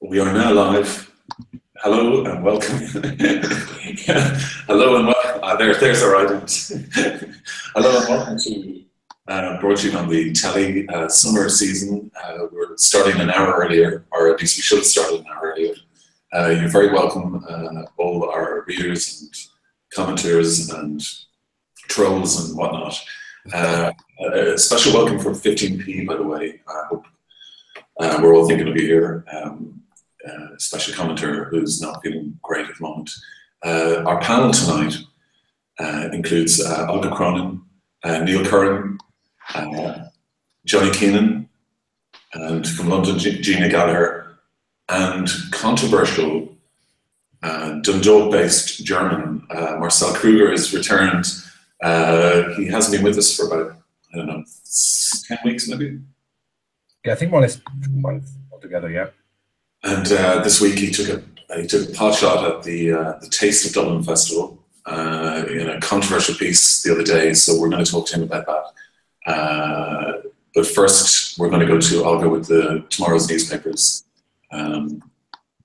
We are now live. Hello and welcome. Hello and welcome. There's our items. Hello and welcome to Broadsheet on the Telly summer season. We're starting an hour earlier, or at least we should have started an hour earlier. You're very welcome, all our readers and commenters and trolls and whatnot. A special welcome for 15p, by the way. I hope we're all thinking of you here. Special commenter who's not feeling great at the moment. Our panel tonight includes Olga Cronin, Neil Curran, Johnny Keenan, and from London, Gina Gallagher, and controversial Dundalk-based German Marcel Kruger is returned. He hasn't been with us for about, I don't know, 10 weeks maybe? Yeah, I think more or less 2 months altogether, yeah. And this week he took a pot shot at the Taste of Dublin Festival in a controversial piece the other day. So we're going to talk to him about that. But first, we're going to go to Olga with tomorrow's newspapers,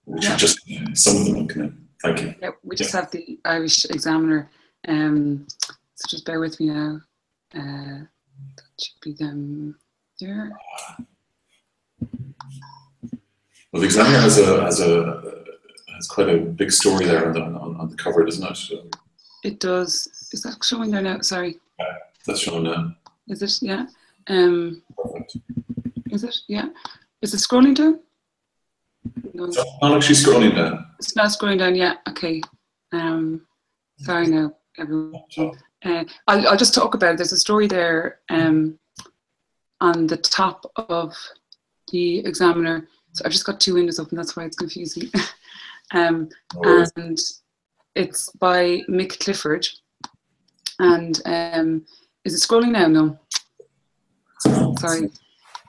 which are just some of them have come in. Thank you. Yeah, we just have the Irish Examiner. So just bear with me now. That should be them there. Well, the Examiner has quite a big story there on the cover, doesn't it? It does. Is that showing there now? Sorry. That's showing now. Is it? Yeah. Perfect. Is it? Yeah. Is it scrolling down? No. It's not actually scrolling down. It's not scrolling down yet. Okay. Sorry now, everyone. I'll just talk about it. There's a story there on the top of the Examiner. So I've just got two windows open, that's why it's confusing. And it's by Mick Clifford. And is it scrolling now? No.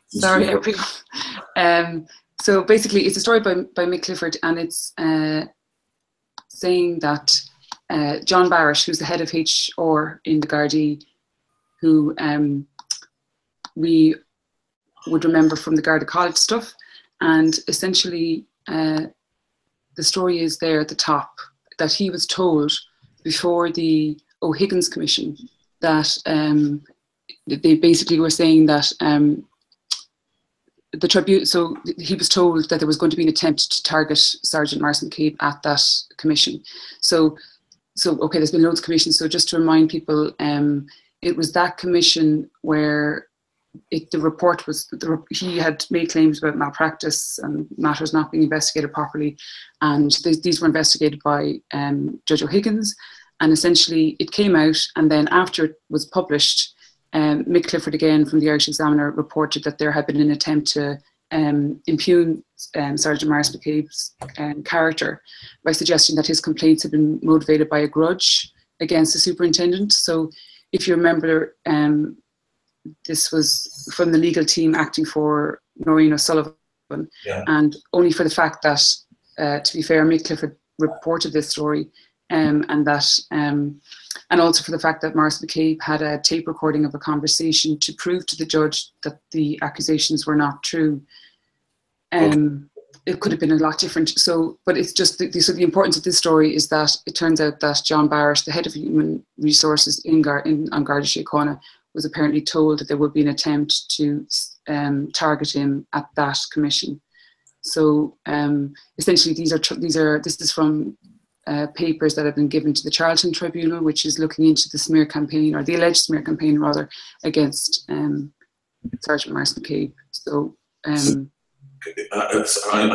Sorry, everyone. So basically, it's a story by Mick Clifford, and it's saying that John Barrett, who's the head of HR in the Gardaí, who we would remember from the Garda College stuff, and essentially the story is there at the top that he was told before the O'Higgins Commission that they basically were saying that the tribute, so he was told that there was going to be an attempt to target Sergeant Martin McCabe at that commission. So okay, there's been loads of commissions. So just to remind people, it was that commission where the report was, he had made claims about malpractice and matters not being investigated properly, and these were investigated by Judge O'Higgins, and essentially it came out, and then after it was published, Mick Clifford again from the Irish Examiner reported that there had been an attempt to impugn Sergeant Maurice McCabe's character by suggesting that his complaints had been motivated by a grudge against the superintendent. So if you remember, this was from the legal team acting for Noreen O'Sullivan, and only for the fact that, to be fair, Mick Clifford reported this story, and also for the fact that Maurice McCabe had a tape recording of a conversation to prove to the judge that the accusations were not true. It could have been a lot different. So, but it's just so the importance of this story is that it turns out that John Barrett, the head of human resources on Garda Síochána, was apparently told that there would be an attempt to target him at that commission. So essentially, this is from papers that have been given to the Charlton Tribunal, which is looking into the smear campaign, or the alleged smear campaign rather, against Sergeant Maurice McCabe. So I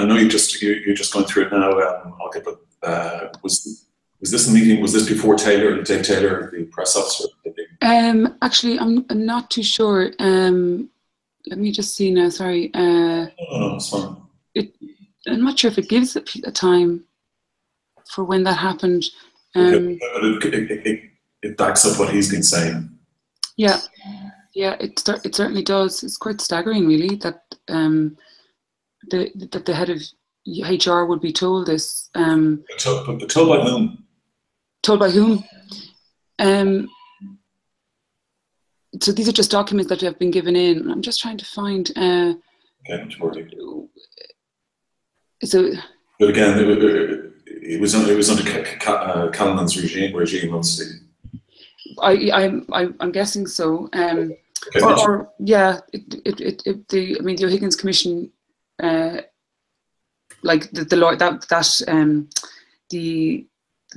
know you're just going through it now, Olga, but was this meeting, was this before Dave Taylor, the press officer? Actually, I'm not too sure. Let me just see now. Sorry. No, it's fine. I'm not sure if it gives a time for when that happened. It backs up what he's been saying. Yeah, it certainly does. It's quite staggering, really, that the head of HR would be told this. But told by whom? Told by whom? So these are just documents that have been given in. I'm just trying to find. Okay, So, but again, it was under Callanan's regime, obviously. I'm guessing so. Or yeah, the O'Higgins Commission, like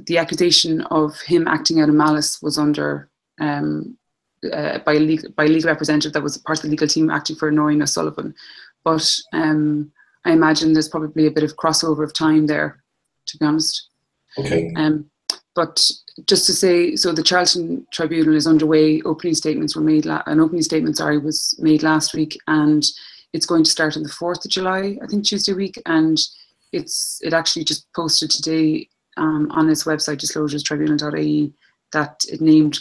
the accusation of him acting out of malice was under by a legal representative that was part of the legal team acting for Noreen O'Sullivan, but I imagine there's probably a bit of crossover of time there, to be honest. Okay. But just to say, so the Charlton Tribunal is underway. Opening statements were made. An opening statement, was made last week, and it's going to start on the 4th of July, I think Tuesday week, and it actually just posted today on its website, disclosurestribunal.ie, that it named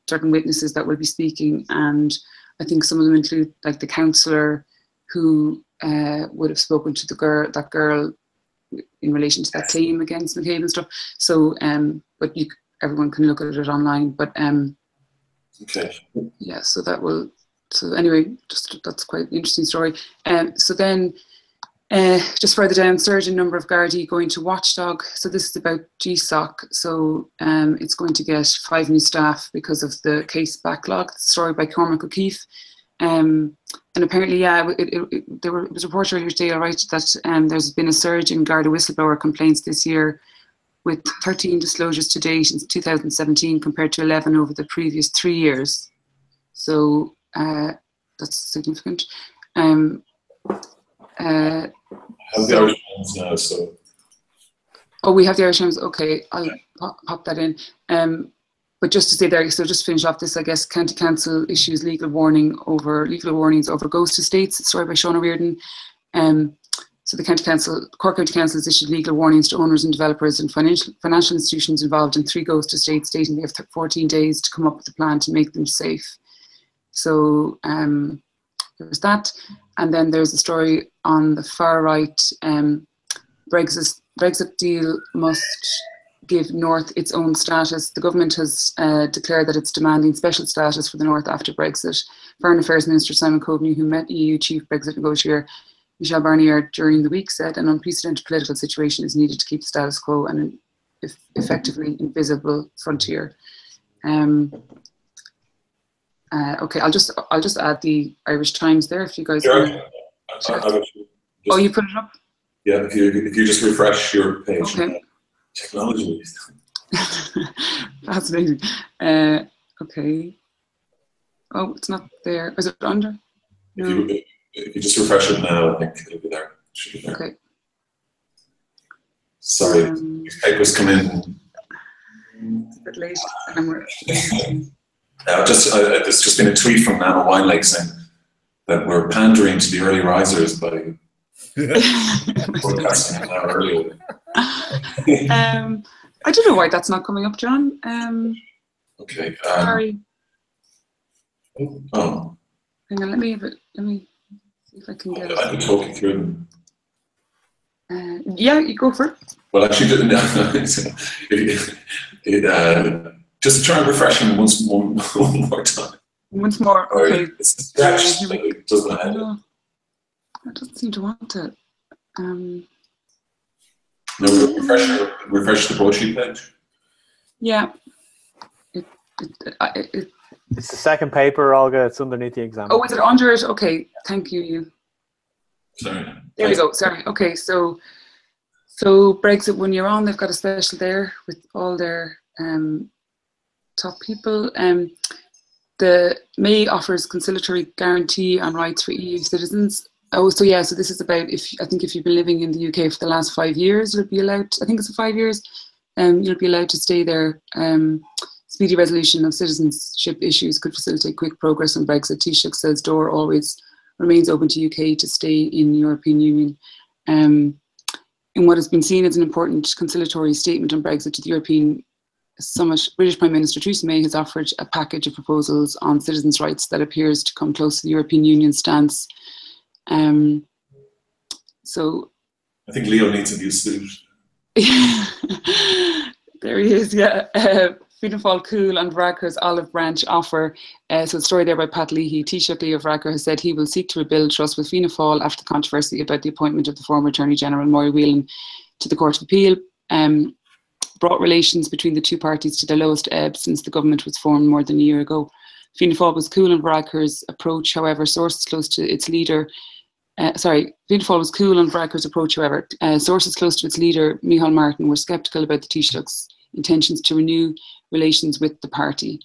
certain witnesses that will be speaking, and I think some of them include like the counsellor who would have spoken to that girl in relation to that claim against McCabe and stuff. So, but everyone can look at it online. But okay. Yeah, so that will. So anyway, that's quite an interesting story. So then, just further down, surge in number of Gardaí going to Watchdog. So this is about GSOC. So it's going to get 5 new staff because of the case backlog. Story by Cormac O'Keefe. And apparently, yeah, there was a report earlier today, all right, that there's been a surge in Garda whistleblower complaints this year, with 13 disclosures to date in 2017 compared to 11 over the previous 3 years. So that's significant. Have the Irish Times now, so. Oh, we have the Irish Times. Okay, I'll pop that in. But just to say there, so just to finish off this, I guess County Council issues legal warnings over ghost estates. A story by Sean O'Riordan. So the Cork County Council has issued legal warnings to owners and developers and financial institutions involved in 3 ghost estates, stating they have 14 days to come up with a plan to make them safe. So there's that, and then there's a story on the far right. Brexit deal must give North its own status. The government has declared that it's demanding special status for the North after Brexit. Foreign Affairs Minister Simon Coveney, who met EU chief Brexit negotiator Michel Barnier during the week, said an unprecedented political situation is needed to keep the status quo and an effectively invisible frontier. Okay, I'll just add the Irish Times there if you guys. Sure. Oh, you put it up? Yeah, if you just refresh your page. Okay. Technology. Fascinating. Okay. Oh, it's not there. Is it under? No. If you just refresh it now, I think it'll be there. It should be there. Okay. Sorry, these papers come in. It's a bit late, and we're. There's just been a tweet from Anna Winelake saying that we're pandering to the early risers by broadcasting an hour earlier. I don't know why that's not coming up, John. Okay. Sorry. Oh. Hang on, let me see if I can get it. I can talk you through them. Yeah, you go for it. Well, actually, just to try and refresh him one more time. Once more, okay. It's stretched, so it doesn't have no, I don't seem to want it. No, refresh the broadsheet page. Yeah. It's the second paper, Olga. It's underneath the exam. Oh, is it under it? Okay, thank you. Sorry. There we go. Sorry. Okay, so Brexit 1 year on, they've got a special there with all their top people. The May offers conciliatory guarantee on rights for EU citizens. Oh, so yeah, so this is about if you've been living in the UK for the last 5 years, you'll be allowed. I think it's 5 years. You'll be allowed to stay there. Speedy resolution of citizenship issues could facilitate quick progress on Brexit. Taoiseach says door always remains open to UK to stay in the European Union. In what has been seen as an important conciliatory statement on Brexit to the European Summit, British Prime Minister Theresa May has offered a package of proposals on citizens' rights that appears to come close to the European Union stance. So I think Leo needs a new suit. There he is, yeah. Fianna Fáil cool on Varadkar's olive branch offer. So a story there by Pat Leahy. Taoiseach Leo Varadkar has said he will seek to rebuild trust with Fianna Fáil after the controversy about the appointment of the former Attorney General Murray Whelan to the Court of Appeal. Brought relations between the two parties to their lowest ebb since the government was formed more than a year ago. Fianna Fáil was cool on Varadkar's approach, however, sources close to its leader Fianna Fáil was cool on Varadkar's approach, however. Sources close to its leader, Micheál Martin, were sceptical about the Taoiseach's intentions to renew relations with the party.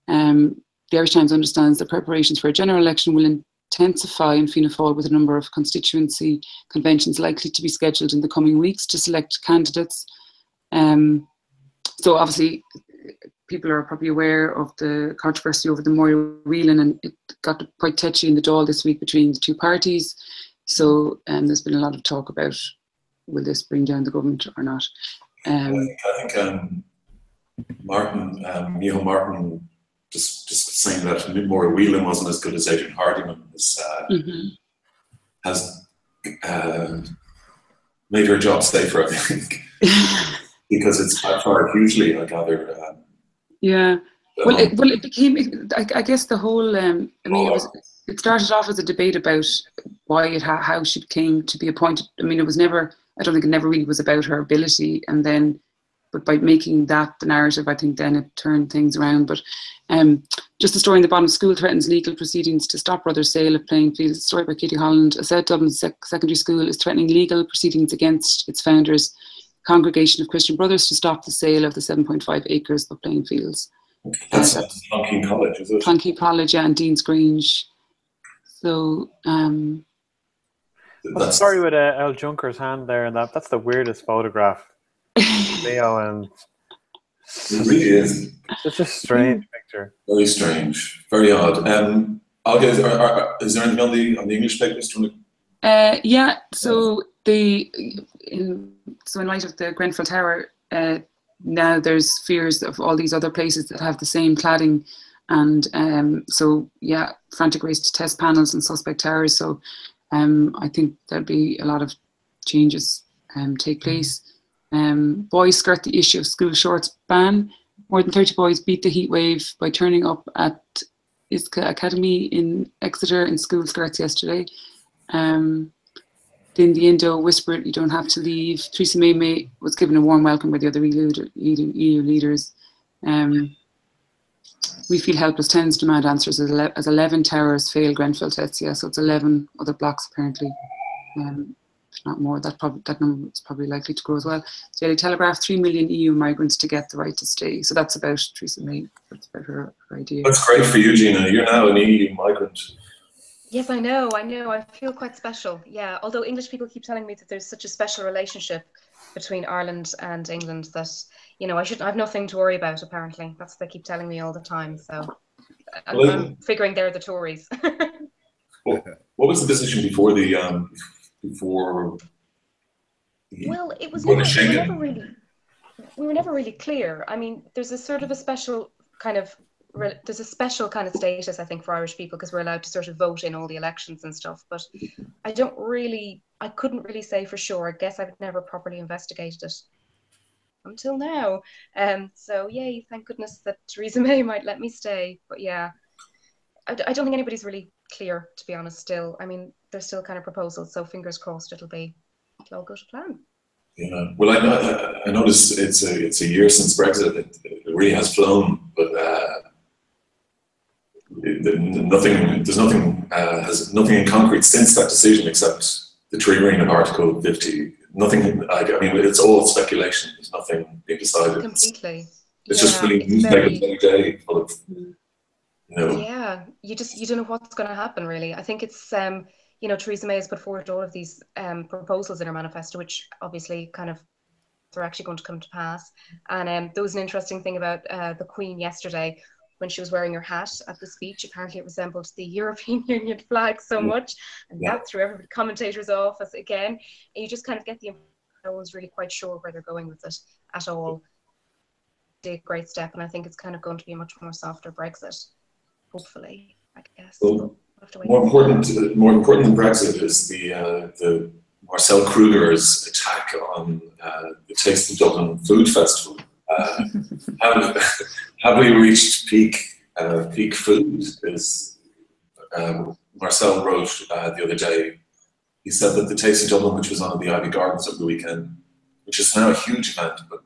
The Irish Times understands that preparations for a general election will intensify in Fianna Fáil, with a number of constituency conventions likely to be scheduled in the coming weeks to select candidates. So obviously, people are probably aware of the controversy over the Murray Whelan, and it got quite touchy in the Dáil this week between the two parties. So there's been a lot of talk about, will this bring down the government or not? I think Micheál Martin, just saying that Murray Whelan wasn't as good as Adrian Hardiman has made her job safer, I think, because it's backfired hugely, I gather. Yeah. Well, it became, I guess the whole, it started off as a debate about how she came to be appointed. I mean, I don't think it never really was about her ability, and then, but by making that the narrative, I think then it turned things around. But just the story in the bottom: school threatens legal proceedings to stop brothers' sale of playing fields. Story by Katie Holland. A South Dublin secondary school is threatening legal proceedings against its founders, Congregation of Christian Brothers, to stop the sale of the 7.5 acres of playing fields. That's Clonkeene College, is it? Clonkeene College, yeah, and Dean's Grange. So, the story with El Junker's hand there, and that's the weirdest photograph. Leo, and it really is. It's a strange picture. Very strange, very odd. Olga, is there anything on the English papers? Yeah. So in light of the Grenfell Tower, now there's fears of all these other places that have the same cladding, and so yeah, frantic race to test panels and suspect towers. So I think there'll be a lot of changes take place. Boys skirt the issue of school shorts ban. More than 30 boys beat the heat wave by turning up at Iska Academy in Exeter in school skirts yesterday. Then the Indo whispered, "You don't have to leave." Theresa May was given a warm welcome by the other EU leaders. We feel helpless. Tens demand answers as 11 towers fail Grenfell tests. Yeah, so it's 11 other blocks apparently. If not more, that number is probably likely to grow as well. Daily Telegraph: 3 million EU migrants to get the right to stay. So that's about Theresa May. That's about her idea. That's great for you, Gina. You're now an EU migrant. Yes, I know. I feel quite special. Yeah, although English people keep telling me that there's such a special relationship between Ireland and England that, I have nothing to worry about, apparently. That's what they keep telling me all the time. So I'm figuring they're the Tories. What was the position before the well, it was we were never really clear. I mean, there's a sort of a special kind of status, I think, for Irish people, because we're allowed to sort of vote in all the elections and stuff. But I couldn't really say for sure. I guess I've never properly investigated it until now. So yay, thank goodness that Theresa May might let me stay. But yeah, I don't think anybody's really clear, to be honest, still. I mean, there's still kind of proposals, so fingers crossed it'll all go to plan. Yeah. Well, I noticed it's a year since Brexit. It really has flown, but there's nothing in concrete since that decision except the triggering of Article 50. Nothing. It's all speculation. There's nothing being decided. Completely. It's just really newspapers every day full of. Yeah, you don't know what's going to happen, really. I think it's Theresa May has put forward all of these proposals in her manifesto, which obviously they're actually going to come to pass. And there was an interesting thing about the Queen yesterday when she was wearing her hat at the speech. Apparently it resembled the European Union flag so much, and that threw every commentator's off again. And you just kind of get the impression no one's really quite sure where they're going with it at all. A great step, and I think it's kind of going to be a much more softer Brexit, hopefully, I guess. Well, more important than Brexit is the Marcel Kruger's attack on the Taste of Dublin Food Festival. have we reached peak food? Is Marcel wrote the other day. He said that the Taste of Dublin, which was on at the Ivy Gardens over the weekend, which is now a huge event, but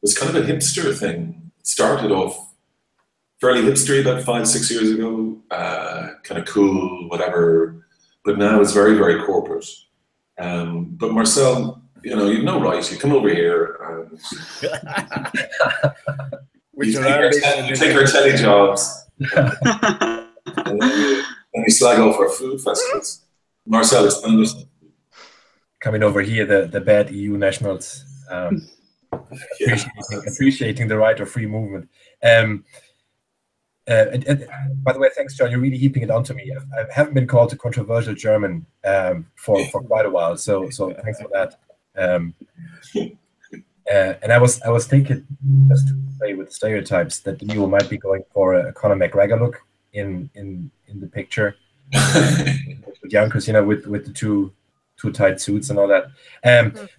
was kind of a hipster thing. It started off fairly hipstery about 5-6 years ago, kind of cool, whatever. But now it's very, very corporate. But Marcel, you've no right. You come over here and you take our Telly jobs and then you slag off our food festivals. Marcel, explain this. Coming over here, the bad EU nationals, appreciating the right of free movement. And by the way, thanks, John. You're really heaping it onto me. I haven't been called a controversial German for quite a while, so thanks for that. And I was thinking, just to play with stereotypes, that Leo might be going for a Conor McGregor look in the picture with Yonkers, with the two tight suits and all that.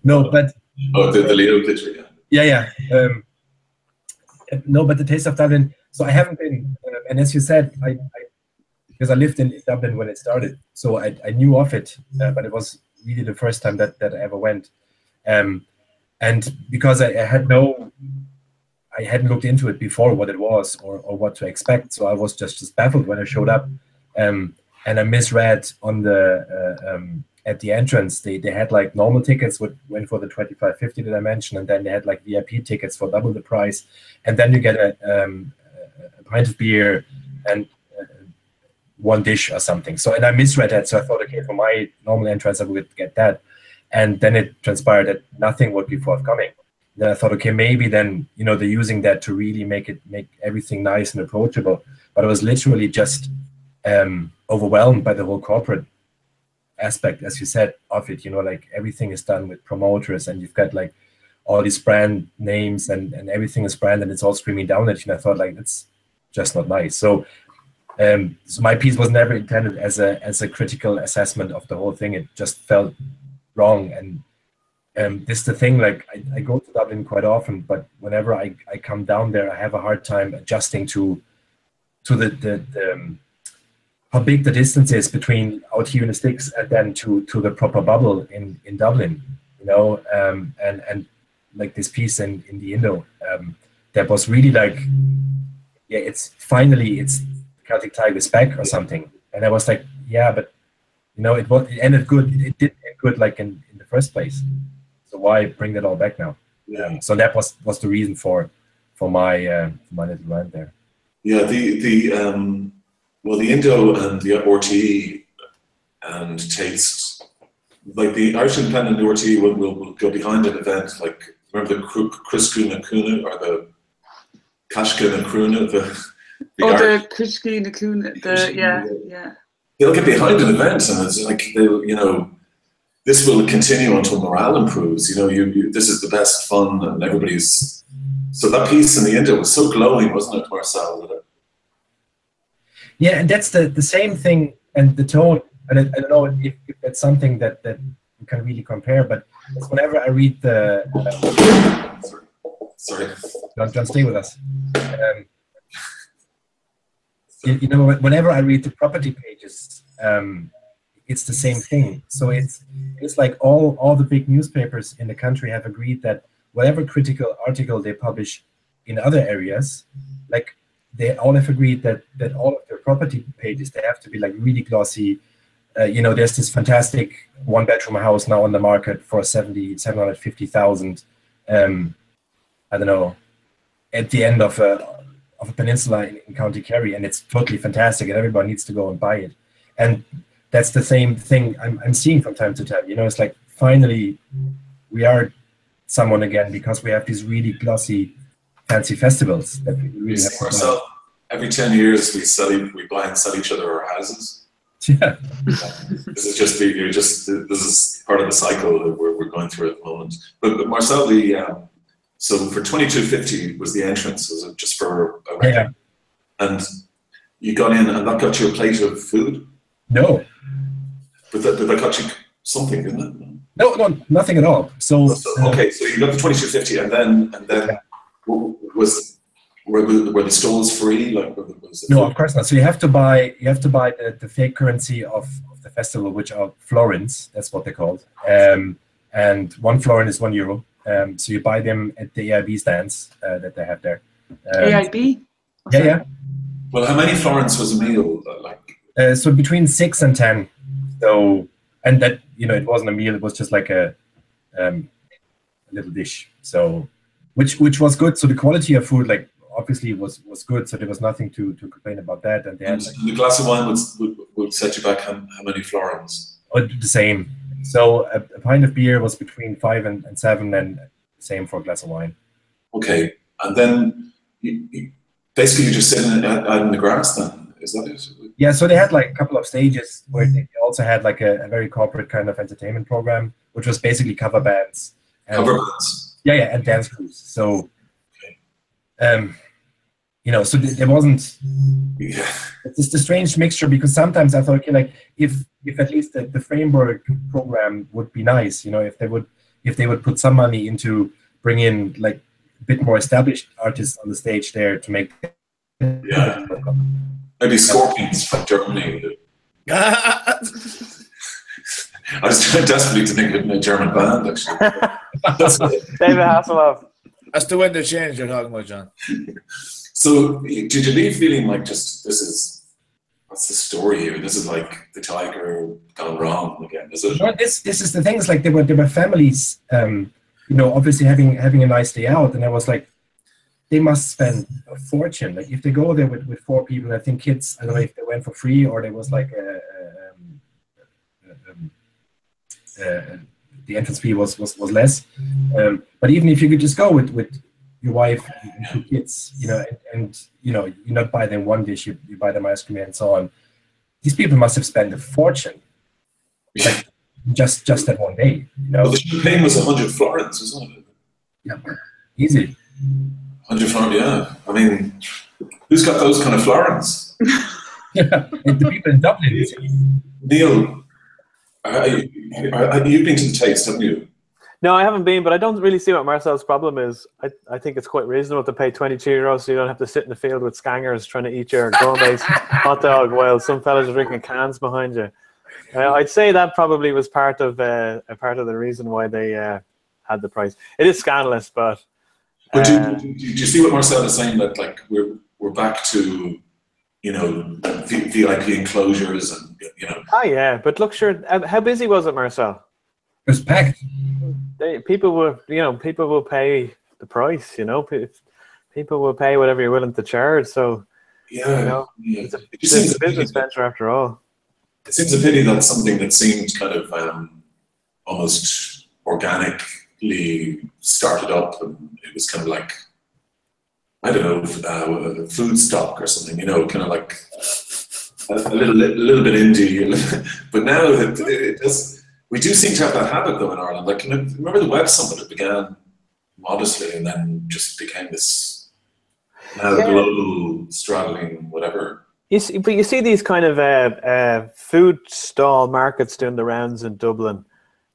No, but the Leo picture, yeah. No, but the Taste of Dublin. So I haven't been, and as you said, because I lived in Dublin when it started, so I knew of it, but it was really the first time that I ever went, and because I hadn't looked into it before what it was or what to expect, so I was just baffled when I showed up, and I misread on the at the entrance they had like normal tickets which went for the 25.50 that I mentioned, and then they had like VIP tickets for double the price, and then you get a pint of beer and one dish or something. So, and I misread that. So I thought, okay, for my normal entrance, I would get that. And then it transpired that nothing would be forthcoming. Then I thought, okay, maybe then, they're using that to really make everything nice and approachable. But I was literally just overwhelmed by the whole corporate aspect, as you said, of it. Like everything is done with promoters, and you've got like all these brand names and everything is brand, and it's all screaming down at you. And I thought, like, that's just not nice. So my piece was never intended as a critical assessment of the whole thing. It just felt wrong. And this is the thing, like I go to Dublin quite often, but whenever I come down there, I have a hard time adjusting to the how big the distance is between out here in the sticks and then to the proper bubble in Dublin, and like this piece in the Indo, that was really like, yeah, it's Celtic Tiger's back or something. And I was like, yeah, but it ended good. It did end good, like in the first place. So why bring that all back now? Yeah. So that was the reason for my little rant there. Yeah, the Indo and the RTE and Taste, like the Irish Independent RTE will go behind an event like, remember the Criscu na Cúna or the Kashka na Crúna, the Criscu na Cúna, yeah. They'll get behind an event, and it's like this will continue until morale improves. This is the best fun, and everybody's. So that piece in the Indo was so glowing, wasn't it, Marcel? Yeah, and that's the same thing, and the tone. And I don't know if that's something that you can really compare, but whenever I read the sorry, John, stay with us. Whenever I read the property pages, it's the same thing. So it's like all the big newspapers in the country have agreed that whatever critical article they publish in other areas, like they all have agreed that all of their property pages, they have to be like really glossy. There's this fantastic one-bedroom house now on the market for 750,000. I don't know, at the end of a peninsula in County Kerry, and it's totally fantastic, and everybody needs to go and buy it. And that's the same thing I'm seeing from time to time. It's like finally we are someone again because we have these really glossy, fancy festivals that we really have. Ourselves, every 10 years we buy and sell each other our houses. Yeah. This is part of the cycle that we're going through at the moment. But Marcel, so for 22.50 was the entrance, was it just for a record? Yeah. And you got in and that got you a plate of food? No. But that got you something, didn't it? No, nothing at all. So okay, so you got the 22.50 and then Were the stalls free? Like, was it No, free? of course not. So you have to buy the fake currency of the festival, which are florins. That's what they're called. And 1 florin is €1. So you buy them at the AIB stands that they have there. AIB? Yeah. Well, how many florins was a meal? Like, so between 6 and 10. So, and that, it wasn't a meal. It was just like a little dish. So, which was good. So the quality of food, like, obviously was good. So there was nothing to complain about that. And they had, like, the glass of wine would set you back how many florins? the same. So a pint of beer was between 5 and 7, and same for a glass of wine. Okay, and then basically you're just sitting out in the grass then, is that it? Yeah, so they had like a couple of stages where they also had like a very corporate kind of entertainment program, which was basically cover bands. Cover bands? Yeah, and dance crews. So, so there wasn't. Yeah. It's the strange mixture, because sometimes I thought, okay, like if at least the framework program would be nice, if they would put some money into bring in like a bit more established artists on the stage there to make. Yeah. Maybe Scorpions from Germany. I was trying desperately to think of a German band, actually. David Hasselhoff. That's the wind of change you're talking about, John. So, did you leave feeling like just what's the story here? This is like the tiger gone wrong again, is it? No, this is the thing. It's like there were families, obviously having a nice day out, and I was like, they must spend a fortune. Like if they go there with 4 people, I think kids, I don't know if they went for free or there was like the entrance fee was less. But even if you could just go with your wife and 2 kids, and you not buy them one dish, you buy them ice cream and so on. These people must have spent a fortune, like just that one day. Well, the champagne was 100 florins, wasn't it? Yeah, easy. 100 florins, yeah. I mean, who's got those kind of florins? Yeah, and the people in Dublin. Neil, you've been to the Taste, haven't you? No, I haven't been, but I don't really see what Marcel's problem is. I think it's quite reasonable to pay €22 so you don't have to sit in the field with scangers trying to eat your gourmet hot dog while some fellas are drinking cans behind you. I'd say that probably was part of the reason why they had the price. It is scandalous, but. But do you see what Marcel is saying, that like we're back to VIP enclosures and Oh yeah, but look, sure. How busy was it, Marcel? It was packed. People will pay the price. People will pay whatever you're willing to charge. So it's a business venture after all. It seems a pity that something that seemed kind of almost organically started up, and it was kind of like, I don't know, food stock or something, kind of like a little bit indie. But now we do seem to have that habit though in Ireland. Like, remember the Web Summit? It began modestly and then just became this global straddling whatever. But you see these kind of food stall markets doing the rounds in Dublin.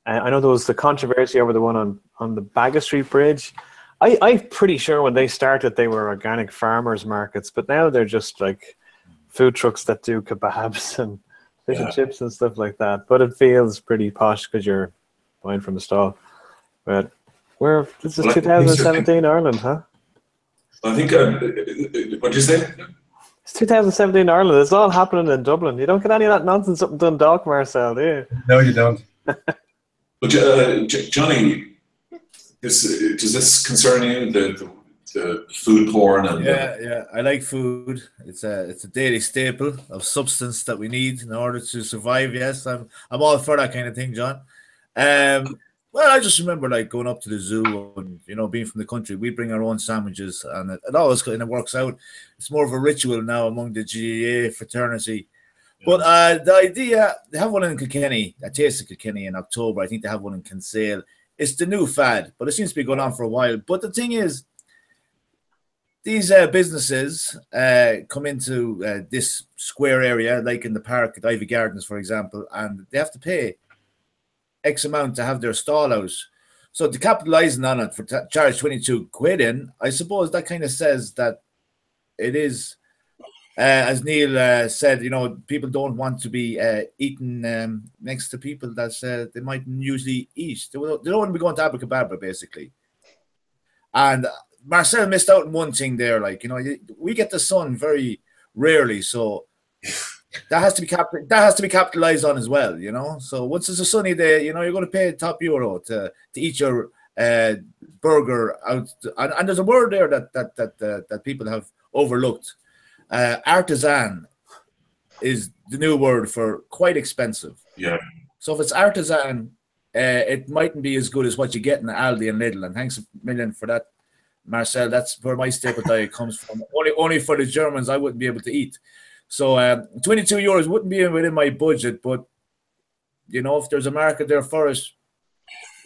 I know there was the controversy over the one on the Baggot Street Bridge. I'm pretty sure when they started they were organic farmers markets, but now they're just like food trucks that do kebabs and fish and chips and stuff like that. But it feels pretty posh because you're buying from a stall. But this is 2017 Ireland, huh? I think, what did you say? It's 2017 Ireland. It's all happening in Dublin. You don't get any of that nonsense up in Dundalk, Marcel, do you? No, you don't. But Johnny, does this concern you? The food porn and yeah, I like food. It's a daily staple of substance that we need in order to survive. Yes, I'm all for that kind of thing, John. Well, I just remember like going up to the zoo and being from the country, we bring our own sandwiches, and it always kind of works out. It's more of a ritual now among the GAA fraternity. But the idea, they have one in Kilkenny, a Taste of Kilkenny in October. I think they have one in Kinsale. It's the new fad, but it seems to be going on for a while. But the thing is, these businesses come into this square area, like in the park at Ivy Gardens, for example, and they have to pay X amount to have their stall out. So to capitalising on it for charge 22 quid in, I suppose that kind of says that it is, as Neil said, you know, people don't want to be eating next to people that they might usually eat. They don't want to be going to Abracadabra, basically. And Marcel missed out on one thing there. Like, you know, we get the sun very rarely, so that has to be capitalized on as well. You know, so once it's a sunny day, you know, you're going to pay top euro to eat your burger out. And there's a word there that people have overlooked. Artisan is the new word for quite expensive. Yeah. So if it's artisan, it mightn't be as good as what you get in Aldi and Lidl. And thanks a million for that, Marcel. That's where my staple diet comes from. Only for the Germans, I wouldn't be able to eat. So 22 euros wouldn't be within my budget. But, you know, if there's a market there for it,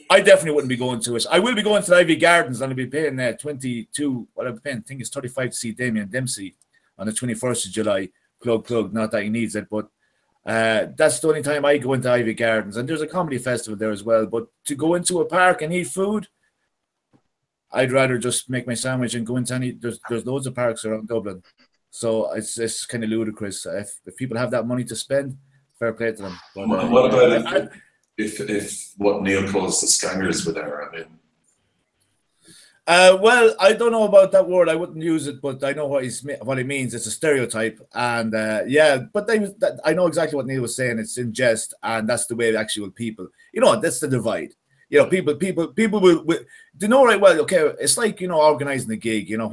I definitely wouldn't be going to it. I will be going to the Ivy Gardens and I'll be paying 22. What I'm paying, I think it's 35 to see Damien Dempsey on the 21st of July. Plug. Not that he needs it, but that's the only time I go into Ivy Gardens. And there's a comedy festival there as well. But to go into a park and eat food, I'd rather just make my sandwich and go into any. There's loads of parks around Dublin, so it's kind of ludicrous. If people have that money to spend, fair play to them. But, what about if what Neil calls the scangers were there? I mean. Well, I don't know about that word. I wouldn't use it, but I know what he means. It's a stereotype, and yeah. But I know exactly what Neil was saying. It's in jest, and that's the way the actual people. You know, that's the divide. You know, people will they know right well. Okay, it's like, you know, organizing a gig. You know,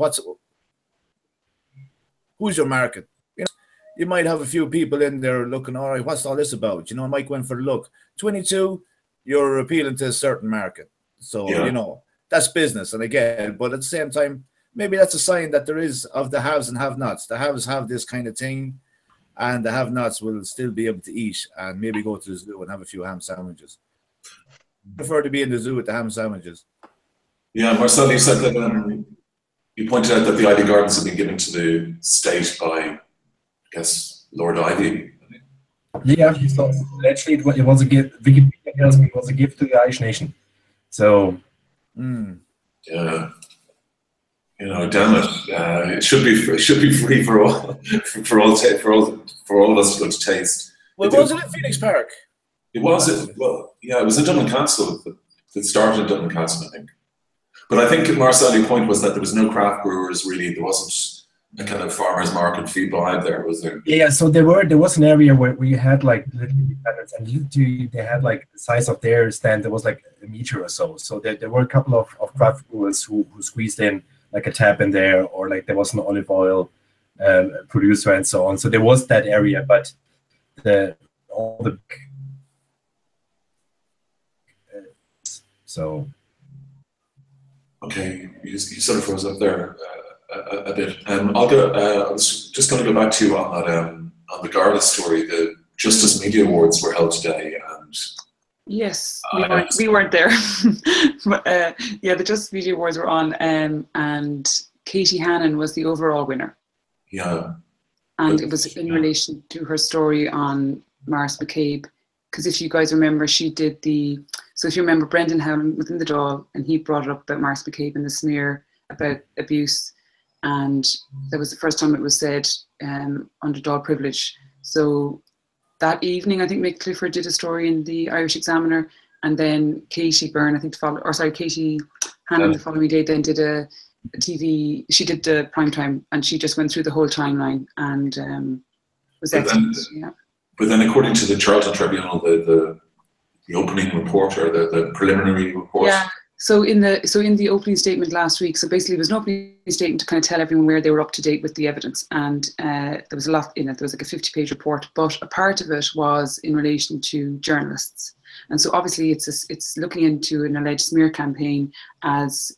who's your market? You know, you might have a few people in there looking, all right, what's all this about? You know, Mike went for the look. 22, you're appealing to a certain market, so yeah. You know. That's business, and again, but at the same time, maybe that's a sign that there is of the haves and have-nots. The haves have this kind of thing, and the have-nots will still be able to eat and maybe go to the zoo and have a few ham sandwiches. I prefer to be in the zoo with the ham sandwiches. Yeah, Marcel, you said that you pointed out that the Ivy Gardens have been given to the state by, I guess, Lord Ivy. Yeah, so actually it was a gift. Wikipedia tells me it was a gift to the Irish nation. So. Yeah, you know, damn it! It should be free for all of us to go to taste. Well, was it at Phoenix Park? It was. Well, yeah, it was in Dublin Castle. It started in Dublin Castle, I think. But I think Marcel, your point was that there was no craft brewers really. There wasn't a kind of farmers market feel behind there, was there? Yeah, so there was an area where you had like little independents, and literally they had like the size of their stand. There was like a meter or so. So there were a couple of craft brewers who squeezed in like a tap in there, or like there was an olive oil producer and so on. So there was that area, but so. Okay, you sort of froze up there. A bit. I'll go. I was just going to go back to you on the Garda story. The Justice Media Awards were held today, and yes, we weren't there. But, yeah, the Justice Media Awards were on, and Katie Hannon was the overall winner. Yeah, and it was in relation to her story on Maurice McCabe. Because if you guys remember, she did so if you remember, Brendan Howland was in the Dáil, and he brought it up about Maurice McCabe and the smear about abuse. And that was the first time it was said under Dáil privilege. So that evening, I think Mick Clifford did a story in the Irish Examiner, and then Katie Byrne, I think, Katie Hannon the following day then did a TV. She did the prime time, and she just went through the whole timeline and was excellent. Yeah. But then, according to the Charlton Tribunal, the opening report or the preliminary report. Yeah. So in the opening statement last week, so basically it was an opening statement to kind of tell everyone where they were up to date with the evidence, and there was a lot in it. There was like a 50-page report, but a part of it was in relation to journalists, and so obviously it's looking into an alleged smear campaign, as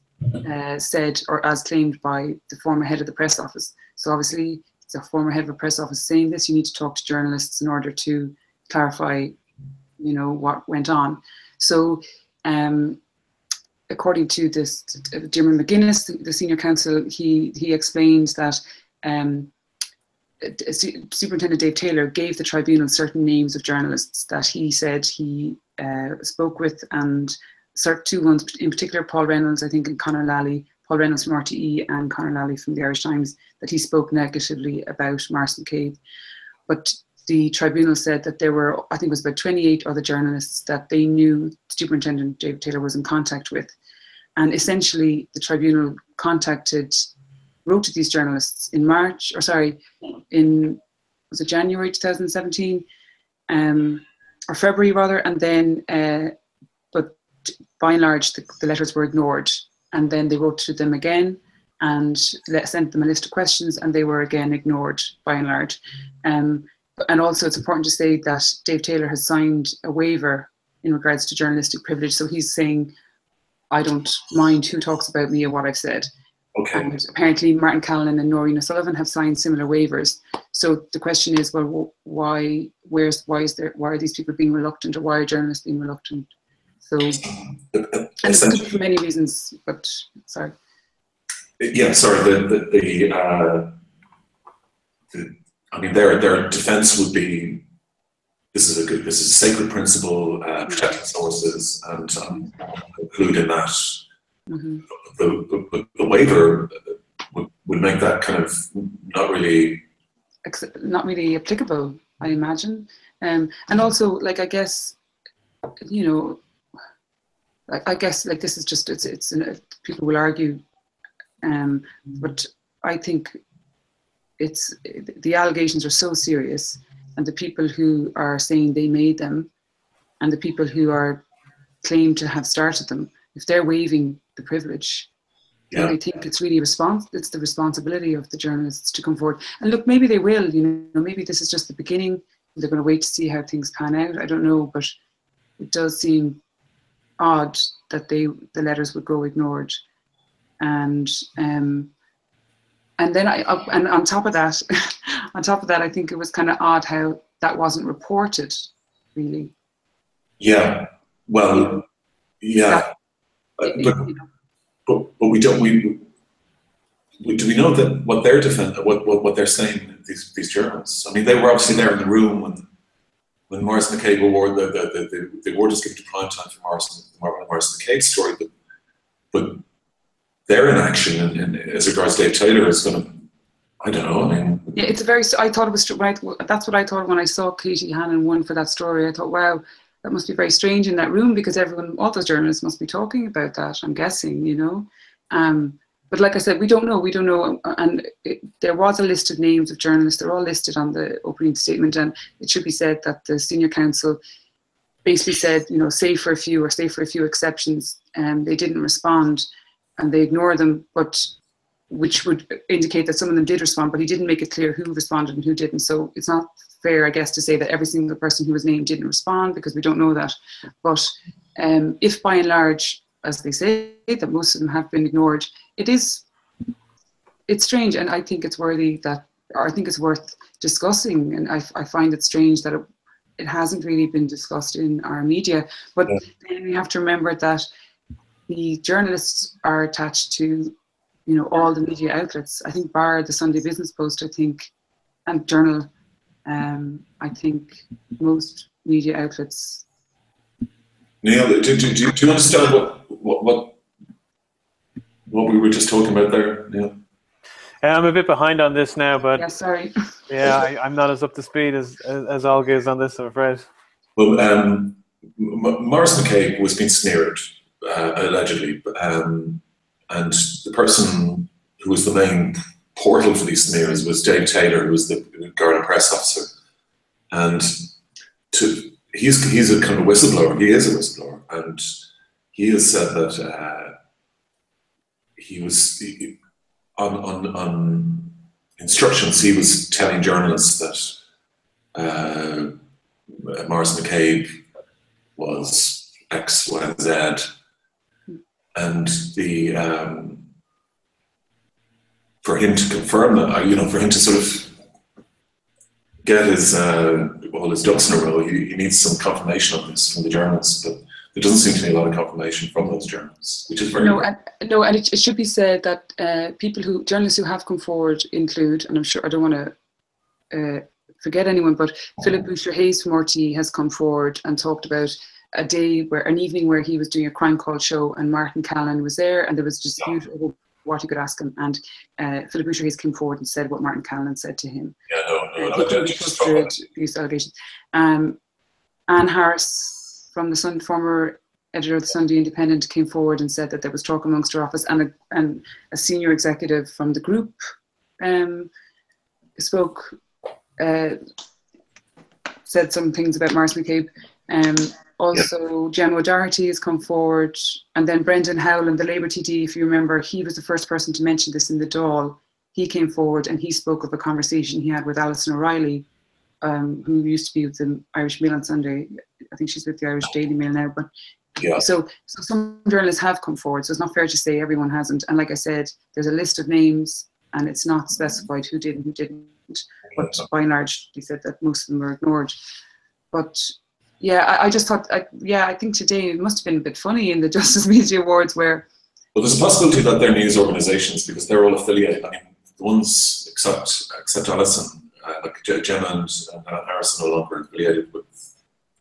said or as claimed by the former head of the press office. So obviously it's a former head of a press office saying this. You need to talk to journalists in order to clarify, you know, what went on. So. According to this, Jim McGuinness, the senior counsel, he explained that Superintendent Dave Taylor gave the tribunal certain names of journalists that he said he spoke with, and two ones in particular, Paul Reynolds, I think, and Conor Lally. Paul Reynolds from RTE and Conor Lally from the Irish Times, that he spoke negatively about Marcy McCabe. But the tribunal said that there were, I think it was about 28 other journalists that they knew Superintendent David Taylor was in contact with. And essentially the tribunal wrote to these journalists in was it January 2017, or February rather, and then, but by and large the letters were ignored. And then they wrote to them again and sent them a list of questions, and they were again ignored by and large. And also it's important to say that Dave Taylor has signed a waiver in regards to journalistic privilege. So he's saying, I don't mind who talks about me or what I've said. Okay. And apparently Martin Callan and Noreen O'Sullivan have signed similar waivers. So the question is, well, why are these people being reluctant, or why are journalists being reluctant? So, and it could be for many reasons, but sorry. Yeah, sorry. I mean, their defence would be, this is a sacred principle, protecting sources, and include in that the waiver would make that kind of not really applicable, I imagine. And also, like, I guess, you know, I guess like this is just people will argue, but I think the allegations are so serious, and the people who are saying they made them, and the people who are claimed to have started them, if they're waiving the privilege, then I think it's really it's the responsibility of the journalists to come forward. And look, maybe they will, you know, maybe this is just the beginning. They're going to wait to see how things pan out. I don't know, but it does seem odd that the letters would go ignored. And then and on top of that, I think it was kind of odd how that wasn't reported, really. Yeah. Well, yeah. But we don't. Do we know that what they're what they're saying? These journalists. I mean, they were obviously there in the room when Maurice McCabe award the award was given to prime time for Maurice McCabe's story, but their inaction and as regards Dave Taylor is going to, I don't know. I mean, yeah, it's a very. I thought it was right. That's what I thought when I saw Katie Hannon won for that story. I thought, wow, that must be very strange in that room, because all those journalists must be talking about that, I'm guessing, you know. But like I said, we don't know. And there was a list of names of journalists. They're all listed on the opening statement. And it should be said that the senior counsel basically said, you know, save for a few exceptions. And they didn't respond, and they ignored them, which would indicate that some of them did respond, but he didn't make it clear who responded and who didn't. So it's not fair, I guess, to say that every single person who was named didn't respond, because we don't know that. But if by and large, as they say, that most of them have been ignored, it's strange, and I think it's worth discussing. And I find it strange that it hasn't really been discussed in our media. But then we have to remember that the journalists are attached to, you know, all the media outlets. I think bar the Sunday Business Post, and Journal. I think most media outlets. Neil, do you understand what we were just talking about there, Neil? I'm a bit behind on this now, but yeah, sorry. Yeah, I'm not as up to speed as Olga is on this, I'm afraid. Well, Maurice McCabe was being smeared, allegedly, and the person who was the main portal for these smears was Dave Taylor, who was the Garda press officer, and he's a kind of whistleblower. He is a whistleblower, and he has said that he was on instructions. He was telling journalists that Maurice McCabe was X, Y, and Z, and for him to confirm that, you know, for him to sort of get all his ducks in a row, he needs some confirmation of this from the journalists, but there doesn't seem to be a lot of confirmation from those journalists, which is very and it should be said that journalists who have come forward include, and I'm sure I don't want to forget anyone, but Philip Boucher-Hayes from RTE has come forward and talked about an evening where he was doing a crime call show, and Martin Callan was there, and there was a dispute over what he could ask him. And Philip Boucher came forward and said what Martin Callan said to him. Yeah, no, He couldn't be trusted, these allegations. Anne Harris, from the Sun, former editor of the Sunday Independent, came forward and said that there was talk amongst her office, and a senior executive from the group spoke, said some things about Maurice McCabe. Also, Gemma O'Doherty has come forward, and then Brendan Howland, the Labour TD, if you remember, he was the first person to mention this in the Dáil. He came forward and he spoke of a conversation he had with Alison O'Reilly, who used to be with the Irish Mail on Sunday. I think she's with the Irish Daily Mail now. But so some journalists have come forward, so it's not fair to say everyone hasn't. And like I said, there's a list of names, and it's not specified who did and who didn't. But by and large, they said that most of them were ignored. But yeah, I just thought, I think today it must have been a bit funny in the Justice Media Awards where... Well, there's a possibility that they're news organisations, because they're all affiliated. I mean, the ones except Alison, like Gemma and Harrison, are no longer affiliated with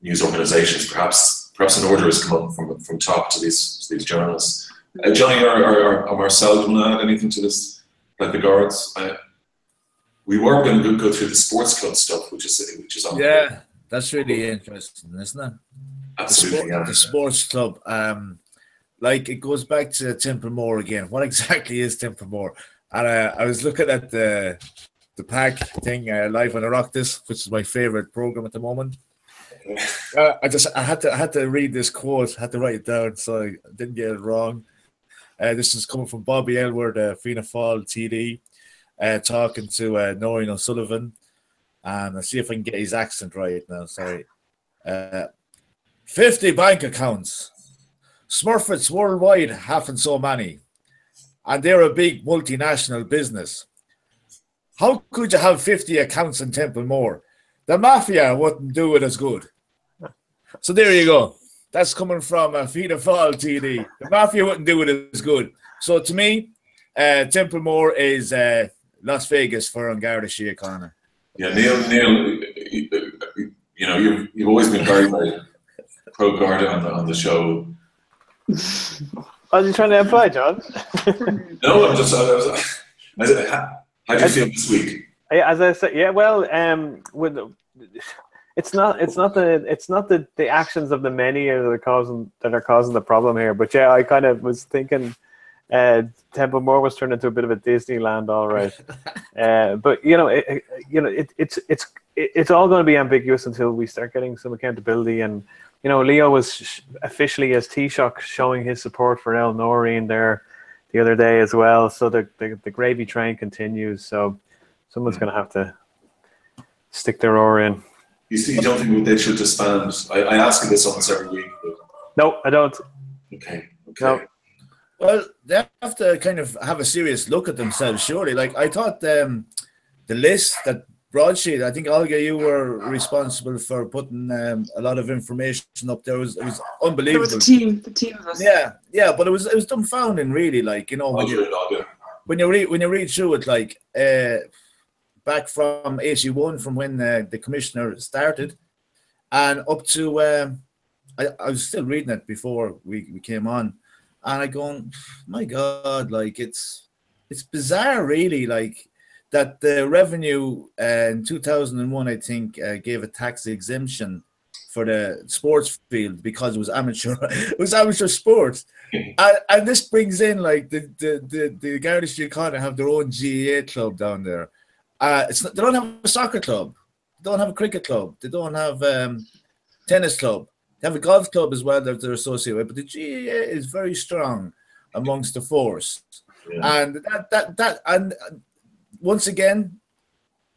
news organisations. Perhaps an order has come up from top to these journalists. Johnny or Marcel, do you want to add anything to this? Like the guards, we were going to go through the sports club stuff, which is on. Yeah, that's really interesting, isn't it? Absolutely, the sports club. Like, it goes back to Templemore again. What exactly is Templemore? And I was looking at the pack thing, Live on the Rocktas, which is my favorite program at the moment. I had to read this quote, had to write it down so I didn't get it wrong. This is coming from Bobby Elward, Fianna Fáil TD, talking to Noreen O'Sullivan, and I'll see if I can get his accent right now. Sorry. 50 bank accounts. Smurfits worldwide haven't so many, and they're a big multinational business. How could you have 50 accounts in Templemore? The mafia wouldn't do it as good. So there you go. That's coming from Fianna Fáil TD. The mafia wouldn't do it as good. So to me, Templemore is Las Vegas for An Garda Síochána. Yeah, Neil, you know, you've always been very, very pro Garda on the show. Are you trying to imply, John? No, how do you feel this week? As I said, yeah. Well, it's not the actions of the many that are causing the problem here. But yeah, I kind of was thinking Templemore was turned into a bit of a Disneyland, all right. But it's all going to be ambiguous until we start getting some accountability. And Leo was officially, as Taoiseach, showing his support for El Noreen there the other day as well. So the gravy train continues. So someone's going to have to stick their oar in. You don't think they should disband? I ask you this almost every week. But... No, I don't. Okay. No. Well, they have to kind of have a serious look at themselves, surely. Like, I thought the list that Broadsheet, I think, Olga, you were responsible for putting a lot of information up there. It was unbelievable. There was the team of us. Yeah, but it was dumbfounding, really. Like, when you read through it, like back from 81, from when the commissioner started, and up to I was still reading it before we came on, and I going, my God, like it's bizarre, really, like. That the revenue in 2001, I think, gave a tax exemption for the sports field because it was amateur. It was amateur sports, and this brings in like the Garda Síochána have their own GAA club down there. They don't have a soccer club, they don't have a cricket club, they don't have tennis club. They have a golf club as well that they're associated with, but the GAA is very strong amongst the force, and and. Once again,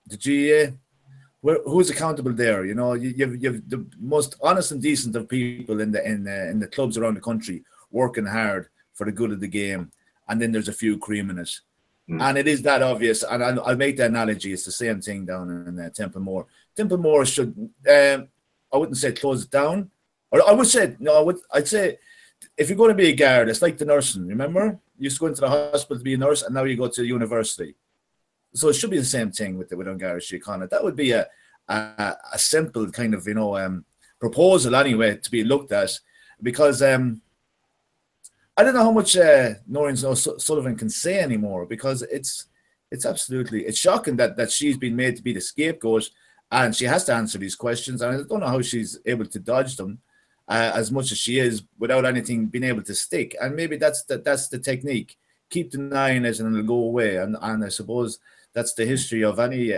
the GAA, who's accountable there? You have the most honest and decent of people in the clubs around the country working hard for the good of the game, and then there's a few cream in it, and it is that obvious. And I'll make the analogy; it's the same thing down in Templemore. Templemore should, I wouldn't say close it down, or I would say no. I'd say if you're going to be a guard, it's like the nursing. Remember, you used to go into the hospital to be a nurse, and now you go to university. So it should be the same thing with An Garda Síochána. That would be a simple kind of proposal anyway to be looked at, because I don't know how much Noreen Sullivan can say anymore, because it's shocking that she's been made to be the scapegoat, and she has to answer these questions. And I don't know how she's able to dodge them as much as she is without anything being able to stick. And maybe that's the technique. Keep denying it and it'll go away. And I suppose that's the history of any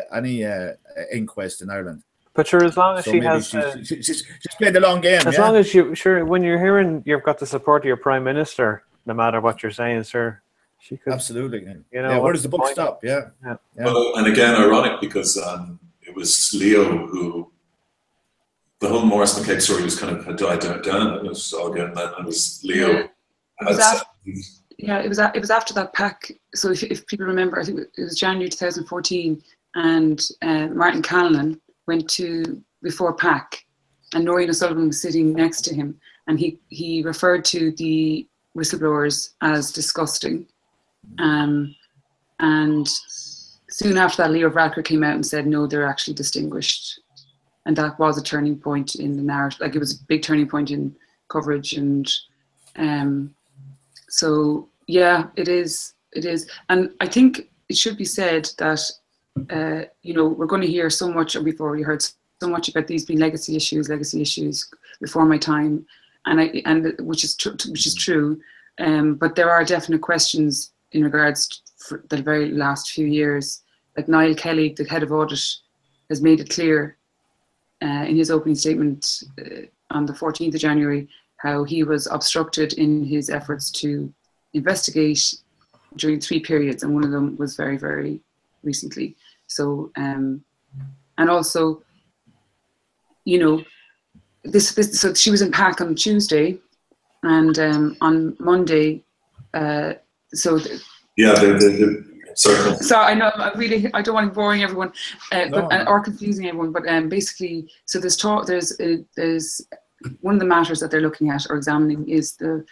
inquest in Ireland. But sure, as long as she has, she's played the long game. As long as when you're hearing you've got the support of your prime minister, no matter what you're saying, sir, she could absolutely. You know, where does the buck stop? Yeah. Well, and again, ironic because it was Leo who the whole Morris McCabe story was kind of had died down. It was all again that it was Leo. Yeah, it was after that pack. So if people remember, I think it was January 2014, and Martin Callan went to before PAC, and Noreen O'Sullivan was sitting next to him, and he referred to the whistleblowers as disgusting. And soon after that, Leo Varadkar came out and said, no, they're actually distinguished. And that was a turning point in the narrative. Like, it was a big turning point in coverage. And so, yeah, it is. And I think it should be said that, we're going to hear so much, or we've already heard so much about these being legacy issues before my time, and which is true. But there are definite questions in regards to the very last few years. Like Niall Kelly, the head of audit, has made it clear in his opening statement on the 14th of January how he was obstructed in his efforts to investigate during 3 periods, and one of them was very, very recently. So, and also, so she was in PAC on Tuesday, and on Monday, sorry, I know I don't want to be boring everyone, or confusing everyone, but basically, so there's one of the matters that they're looking at or examining is the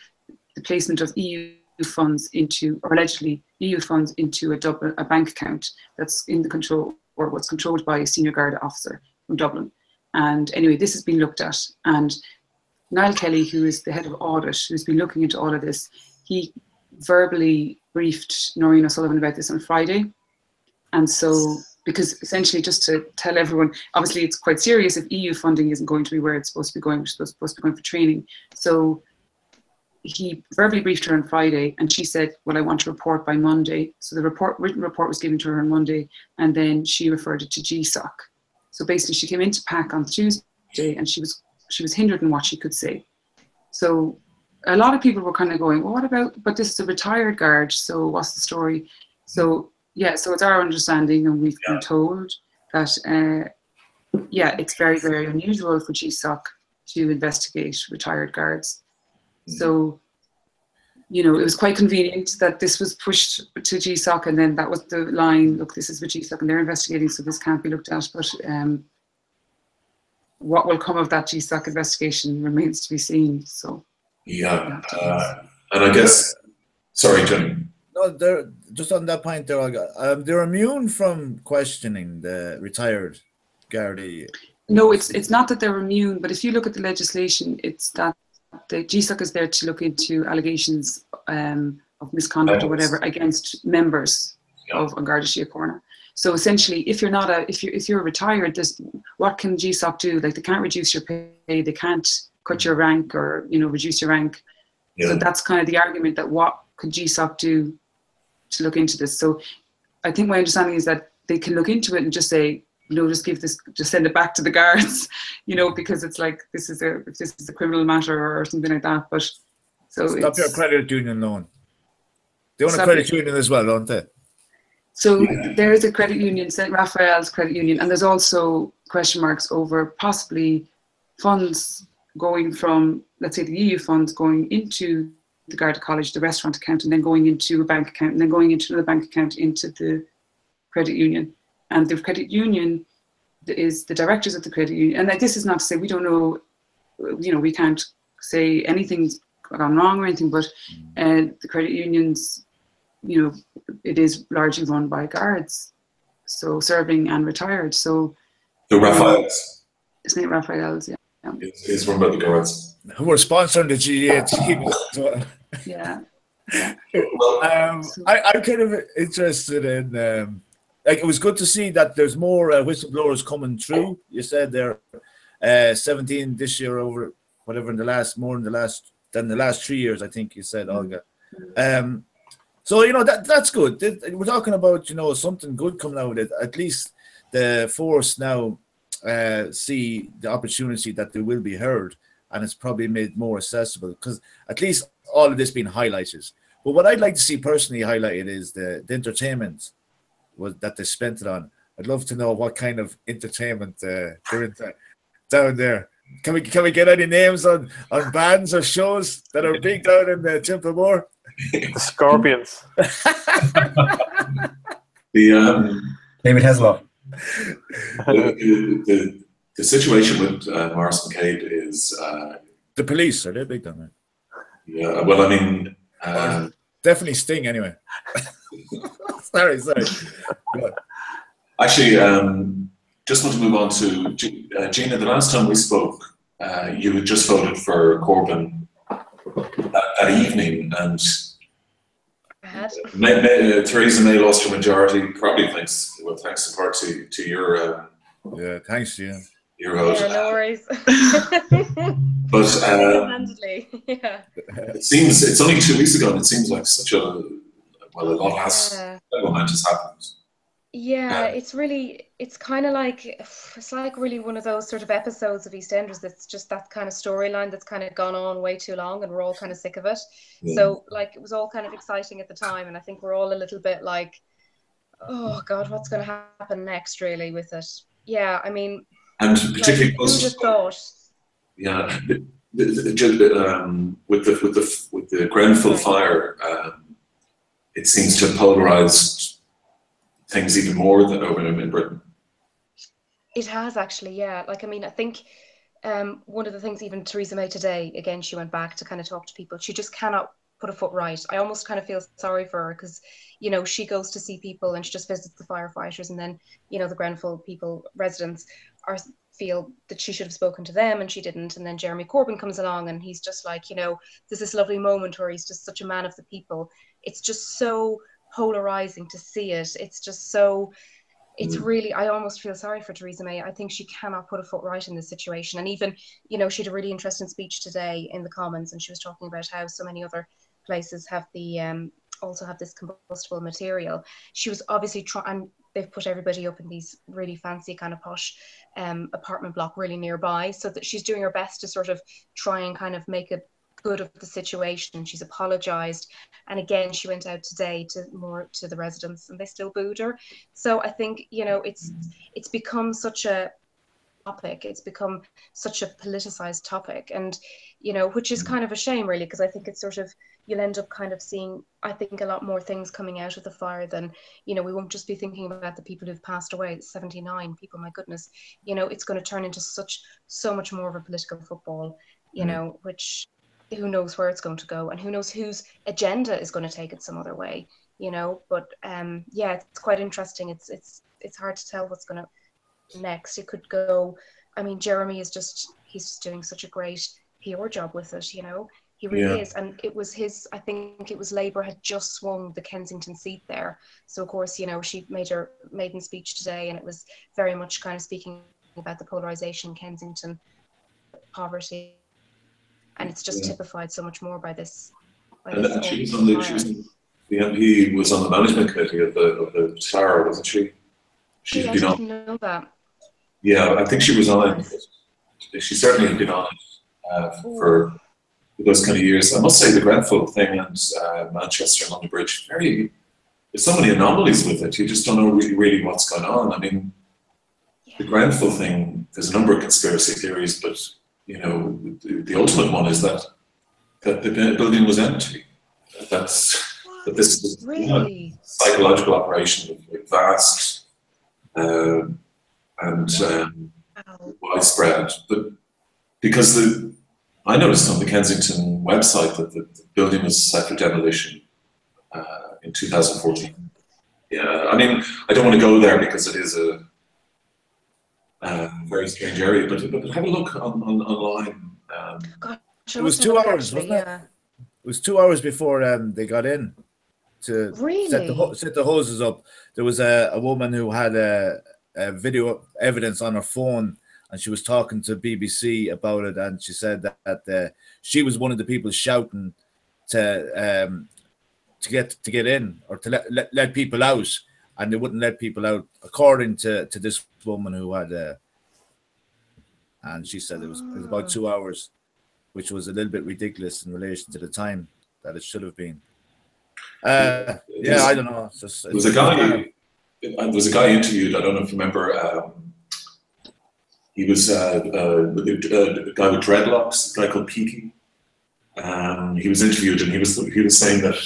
placement of EU funds into, or allegedly EU funds into a bank account that's in the control, or what's controlled by a senior Garda officer from Dublin. And anyway, this has been looked at, and Niall Kelly, who is the head of audit, who's been looking into all of this, he verbally briefed Noreen O'Sullivan about this on Friday. And so, because essentially, just to tell everyone, obviously it's quite serious if EU funding isn't going to be where it's supposed to be going, which is supposed to be going for training. So he verbally briefed her on Friday, and she said, well, I want to report by Monday. So the written report was given to her on Monday, and then she referred it to GSOC. So basically she came into PAC on Tuesday, and she was hindered in what she could say. So a lot of people were kind of going, well, what about, but this is a retired guard, so what's the story? So yeah, so it's our understanding, and we've been told that, it's very, very unusual for GSOC to investigate retired guards. So, it was quite convenient that this was pushed to GSOC, and then that was the line, look, this is what GSOC, and they're investigating, so this can't be looked at. But what will come of that GSOC investigation remains to be seen. So, and I guess, sorry, Jim. No, they're just on that point there. They're immune from questioning the retired Gardaí. No, it's not that they're immune, but if you look at the legislation, it's that the GSOC is there to look into allegations of misconduct or whatever against members of a Garda Síochána. So essentially, if you're retired, what can GSOC do? Like, they can't reduce your pay, they can't cut your rank or reduce your rank. Yeah. So that's kind of the argument, that what could GSOC do to look into this? So I think my understanding is that they can look into it and just say, just send it back to the guards, because it's like, if this is a criminal matter or something like that. But so stop your credit union loan. They own a credit union as well, don't they? So there is a credit union, St. Raphael's Credit Union, and there's also question marks over possibly funds going from, let's say, the EU funds going into the Garda College, the restaurant account, and then going into a bank account, and then going into another bank account into the credit union. And the credit union is the directors of the credit union. And this is not to say we don't know, we can't say anything's gone wrong or anything, but the credit unions, it is largely run by guards, so serving and retired. So the Raphaels. St. Raphael's, yeah. It's run by the guards. Who are sponsoring the GAT. Yeah. Well, I'm kind of interested in, like, it was good to see that there's more whistleblowers coming through. You said there 17 this year over whatever in the last, more in the last than the last 3 years, I think you said, Olga. So, you know, that's good. We're talking about, you know, something good coming out of it. At least the force now see the opportunity that they will be heard, and it's probably made more accessible because at least all of this being highlighted. But what I'd like to see personally highlighted is the entertainment that they spent it on. I'd love to know what kind of entertainment they're into down there. Can we get any names on bands or shows that are big down in the Templemore? The Scorpions. David Hasselhoff. The situation with Morris McCabe is the police. Are they big down there? Yeah. Well, I mean, definitely Sting anyway. sorry. Actually, just want to move on to Gina. The last time we spoke, you had just voted for Corbyn that evening, and Theresa May lost her majority, probably thanks in part to your thanks, Gina. Your vote. Yeah, no worries. But single-handedly, yeah. It seems it's only 2 weeks ago, and it seems like such a lot has happened. Yeah, it's kind of like, it's like really one of those sort of episodes of EastEnders that's just that kind of storyline that's kind of gone on way too long, and we're all kind of sick of it. Yeah. So like, it was all kind of exciting at the time, and I think we're all a little bit like, oh God, what's going to happen next really with it? Yeah, I mean, and particularly like, who just thought? Yeah, with the Grenfell fire, it seems to have polarized things even more than over in Britain. It has actually, yeah. Like, I mean, I think one of the things even Theresa May today, again, she went back to kind of talk to people. She just cannot put a foot right. I almost kind of feel sorry for her because, you know, she goes to see people and she just visits the firefighters, and then, you know, the Grenfell people, residents, feel that she should have spoken to them and she didn't. And then Jeremy Corbyn comes along and he's just like, you know, there's this lovely moment where he's just such a man of the people. It's just so polarizing to see it. It's just so, it's really, I almost feel sorry for Theresa May. I think she cannot put a foot right in this situation. And even, you know, she had a really interesting speech today in the Commons, and she was talking about how so many other places have the also have this combustible material. She was obviously trying, they've put everybody up in these really fancy kind of posh apartment block really nearby, so that she's doing her best to sort of try and kind of make a good of the situation. She's apologized, and again she went out today to the residents, and they still booed her. So I think, you know, it's become such a topic, it's become such a politicized topic, and, you know, which is kind of a shame really, because I think it's sort of, you'll end up kind of seeing, I think, a lot more things coming out of the fire than, you know, we won't just be thinking about the people who've passed away, 79 people, my goodness, you know, it's going to turn into so much more of a political football, you know, which who knows where it's going to go, and who knows whose agenda is going to take it some other way, you know. But yeah, it's quite interesting. It's hard to tell what's going to next. It could go, I mean, Jeremy is just, he's just doing such a great PR job with it, you know. He really is. And it was I think it was Labour had just swung the Kensington seat there. So of course, you know, she made her maiden speech today, and it was very much kind of speaking about the polarisation in Kensington, poverty, and it's just typified so much more by this. And she was on the MP was on the management committee of the Tower, wasn't she? She's been on. Didn't know that. Yeah, I think she was on it. She certainly had been on it for those kind of years. I must say the Grenfell thing and Manchester and London Bridge, there's so many anomalies with it. You just don't know really what's going on. I mean, the Grenfell thing, there's a number of conspiracy theories, but, you know, the ultimate one is that the building was empty. That this is really psychological operation of vast and widespread. But because I noticed on the Kensington website that the building was set for demolition in 2014. Yeah, I mean, I don't want to go there because it is a very strange area, but have a look online. Gosh, it was 2 hours, wasn't it? was 2 hours before they got in to set the hoses up. There was a woman who had a video evidence on her phone, and she was talking to BBC about it, and she said that she was one of the people shouting to get in, or to let people out, and they wouldn't let people out, according to this woman who had and she said it was about 2 hours, which was a little bit ridiculous in relation to the time that it should have been. I don't know. There was a guy interviewed. I don't know if you remember. He was a guy with dreadlocks, a guy called Peaky. He was interviewed, and he was saying that,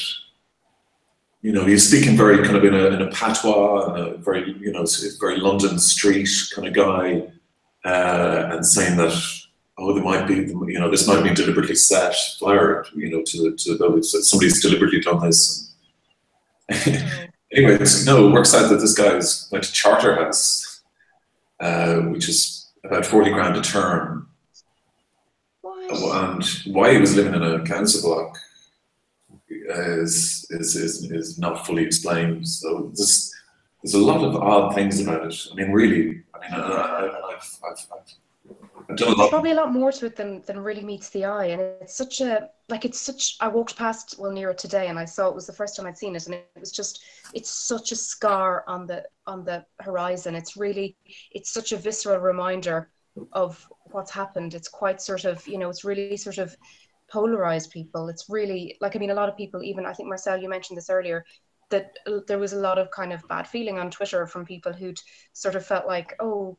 he was speaking very kind of in a patois, and a very very London street kind of guy, and saying that, there might be, this might have been deliberately set, fired, somebody's deliberately done this. Anyway, it works out that this guy's went to Charterhouse, which is about 40 grand a term. What? And why he was living in a council block is not fully explained. So there's a lot of odd things about it. I mean, really. I mean, I've done a lot. There's probably a lot more to it than really meets the eye, and it's such. I walked past near it today, and I saw it was the first time I'd seen it, and it's such a scar on the horizon. It's such a visceral reminder of what's happened. It's quite sort of, it's really sort of polarized people. It's really a lot of people, even I think Marcel, you mentioned this earlier, that there was a lot of kind of bad feeling on Twitter from people who'd sort of felt like, oh,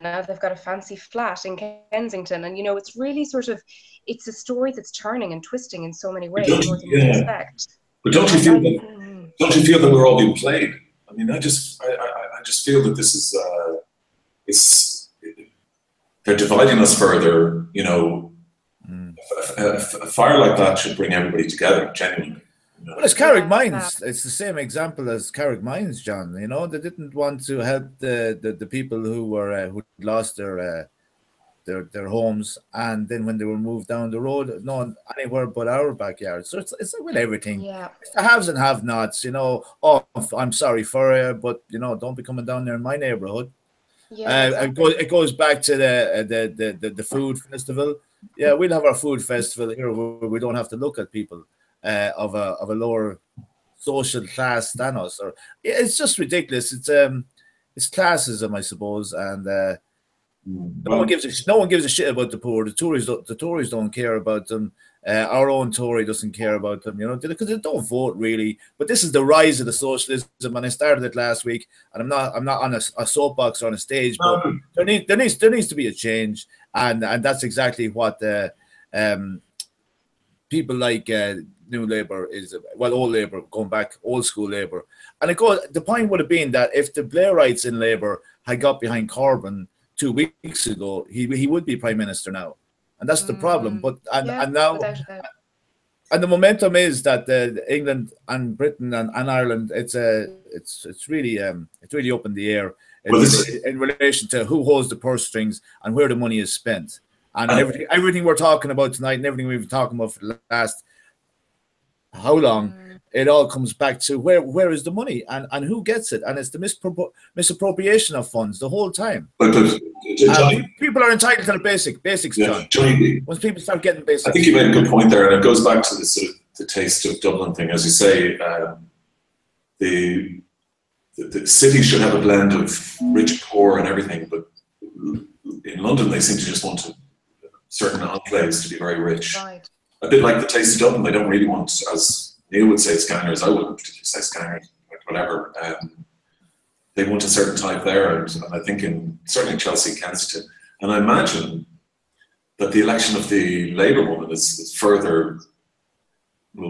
now they've got a fancy flat in Kensington, and it's really sort of, it's a story that's turning and twisting in so many ways more than we expect. But don't you feel that we're all being played? I mean, I just feel that this is they're dividing us further. A fire like that should bring everybody together, genuinely. Well, it's Carrick Mines. It's the same example as Carrick Mines, John. They didn't want to help the people who lost their homes, and then when they were moved down the road, no anywhere but our backyard. So it's like with everything. Yeah. It's the haves and have-nots. Oh, I'm sorry for you, but don't be coming down there in my neighborhood. Yeah. Exactly. It goes back to the food festival. Yeah, we'll have our food festival here where we don't have to look at people of a lower social class than us. Or it's just ridiculous. It's classism, I suppose, and no one gives a shit about the poor. The Tories don't care about them. Our own Tory doesn't care about them, because they don't vote really. But this is the rise of the socialism, and I started it last week. And I'm not on a soapbox or on a stage, but there needs to be a change, and that's exactly what people like New Labour old Labour, going back old school Labour. And the point would have been that if the Blairites in Labour had got behind Corbyn 2 weeks ago, he would be Prime Minister now. And that's the problem. But and now, and the momentum is that England and Britain and Ireland, it's really up in the air in relation to who holds the purse strings and where the money is spent. And everything we're talking about tonight, and everything we've been talking about for the last how long, it all comes back to where is the money and who gets it, and it's the misappropriation of funds the whole time. But people are entitled to the basics, John. Once people start getting basics, I think you made a good point there, and it goes back to this sort of the taste of Dublin thing, as you say. The city should have a blend of rich, poor, and everything, but in London they seem to just want certain enclaves to be very rich. Right. A bit like the taste of Dublin. They don't really want, as Neil would say, scanners. I wouldn't particularly say scanners, whatever. They want a certain type there, and I think certainly in Chelsea, Kensington. And I imagine that the election of the Labour woman will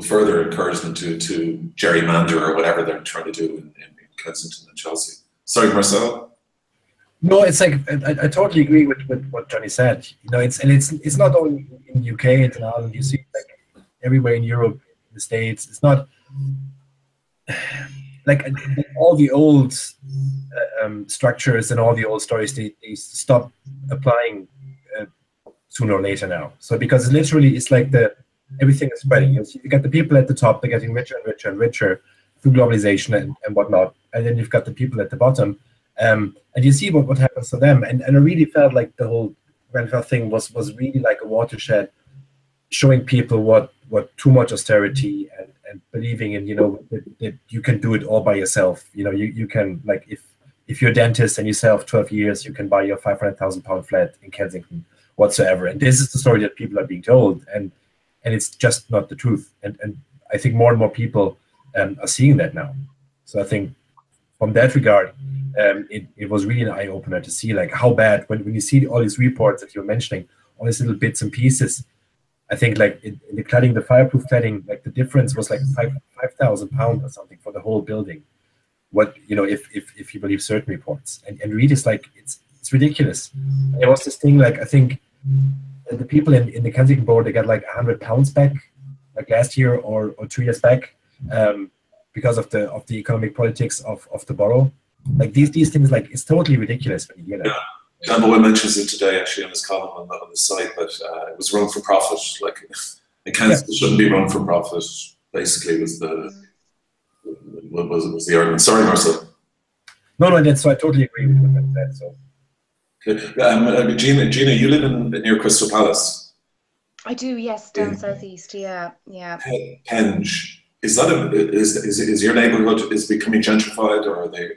further encourage them to gerrymander or whatever they're trying to do in Kensington and Chelsea. Sorry, Marcel. No, it's like I totally agree with what Johnny said. It's not only in the UK, it's in Ireland. You see it like everywhere in Europe, in the States. It's not like all the old structures and all the old stories. They stop applying sooner or later now. So because it's like the everything is spreading. You got the people at the top, they're getting richer and richer and richer through globalization and whatnot. And then you've got the people at the bottom. And you see what happens to them. And I really felt like the whole welfare thing was really like a watershed, showing people what too much austerity and believing in, that you can do it all by yourself. You can, like, if you're a dentist and you serve 12 years, you can buy your £500,000 flat in Kensington whatsoever. And this is the story that people are being told. And it's just not the truth. And I think more and more people are seeing that now. So I think from that regard, it was really an eye-opener to see like how bad, when you see all these reports that you're mentioning, all these little bits and pieces. I think like in the cladding, the fireproof cladding, like the difference was like £5,000 or something for the whole building. What, if you believe certain reports, and really it's like it's ridiculous. And there was this thing, like, I think the people in the Kensington board, they got like £100 back, like last year or 2 years back, because of the economic politics of the borough. Like these things, like, it's totally ridiculous. Yeah. John Boyle mentions it today actually in his column on the site, but it was run for profit. Like, it shouldn't be run for profit. Basically, was the argument. Sorry, Marcel. No, that's, so I totally agree with what that said. So, okay. Gina, you live near Crystal Palace. I do, yes, down southeast. Yeah. Penge. Is that is your neighbourhood is becoming gentrified, or are they?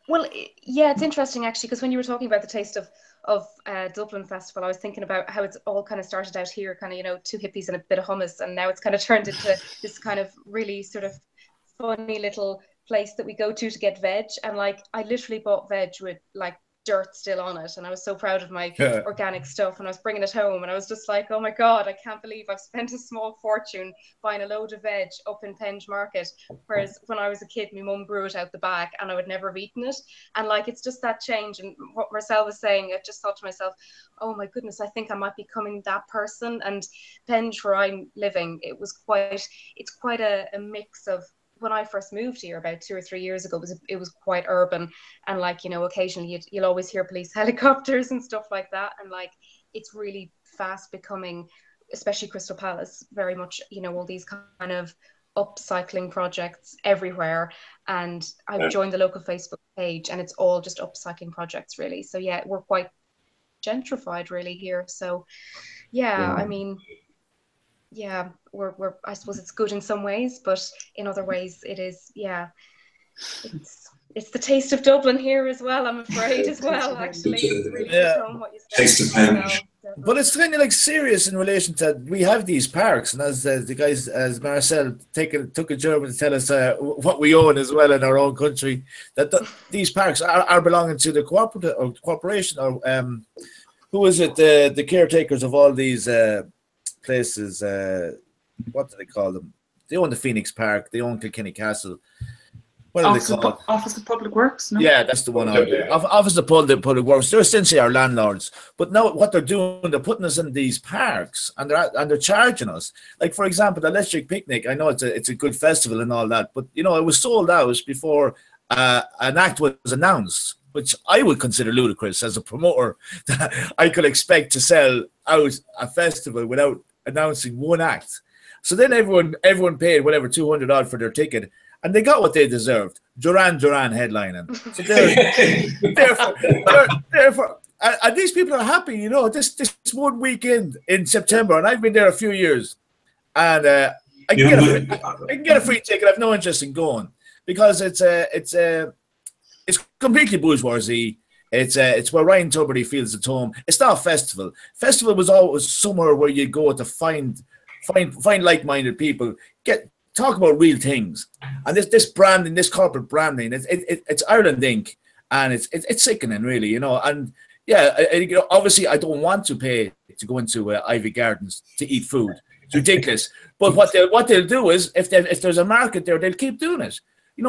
Well, yeah, it's interesting actually, because when you were talking about the taste of Dublin Festival, I was thinking about how it's all kind of started out here, kind of, two hippies and a bit of hummus, and now it's kind of turned into this kind of really sort of funny little place that we go to get veg. And like, I literally bought veg with like dirt still on it, and I was so proud of my organic stuff, and I was bringing it home, and I was just like, oh my god, I can't believe I've spent a small fortune buying a load of veg up in Penge Market, whereas when I was a kid my mum grew it out the back and I would never have eaten it. And like, it's just that change. And what Marcel was saying, I just thought to myself, oh my goodness, I think I might be becoming that person. And Penge, where I'm living, it's quite a mix of, when I first moved here about 2 or 3 years ago, it was quite urban, and like, occasionally you'll always hear police helicopters and stuff like that, and like, it's really fast becoming, especially Crystal Palace, very much, all these kind of upcycling projects everywhere. And I've joined the local Facebook page, and it's all just upcycling projects, really. So yeah, we're quite gentrified really here. So yeah. I mean, yeah, we're I suppose it's good in some ways, but in other ways it is, it's the taste of Dublin here as well, I'm afraid, as well, actually. It's really what you said. Taste of Penge. But it's kind of like serious in relation to, we have these parks, and as the guys, as Marcel took a German to tell us what we own as well in our own country, that these parks are belonging to the corporation, or who is it, the caretakers of all these places, what do they call them? They own the Phoenix Park, they own Kilkenny Castle. What are they called? Office of Public Works, no? Yeah, that's the one out there. Office of Public Works. They're essentially our landlords. But now what they're doing, they're putting us in these parks, and they're charging us. Like, for example, the Electric Picnic. I know it's a good festival and all that, but it was sold out before an act was announced, which I would consider ludicrous as a promoter, that I could expect to sell out a festival without announcing one act. So then everyone paid whatever, 200 odd for their ticket, and they got what they deserved. Duran headlining. So therefore, and these people are happy. This one weekend in September, and I've been there a few years, and I can get a free ticket. I've no interest in going, because it's completely bourgeoisie. It's where Ryan Tubridy feels at home. It's not a festival. Festival was always somewhere where you go to find like-minded people, talk about real things. And this branding, this corporate branding, it's Ireland Inc. and it's sickening, really, And yeah, obviously I don't want to pay to go into Ivy Gardens to eat food. It's ridiculous. But what they'll do is, if there's a market there, they'll keep doing it. They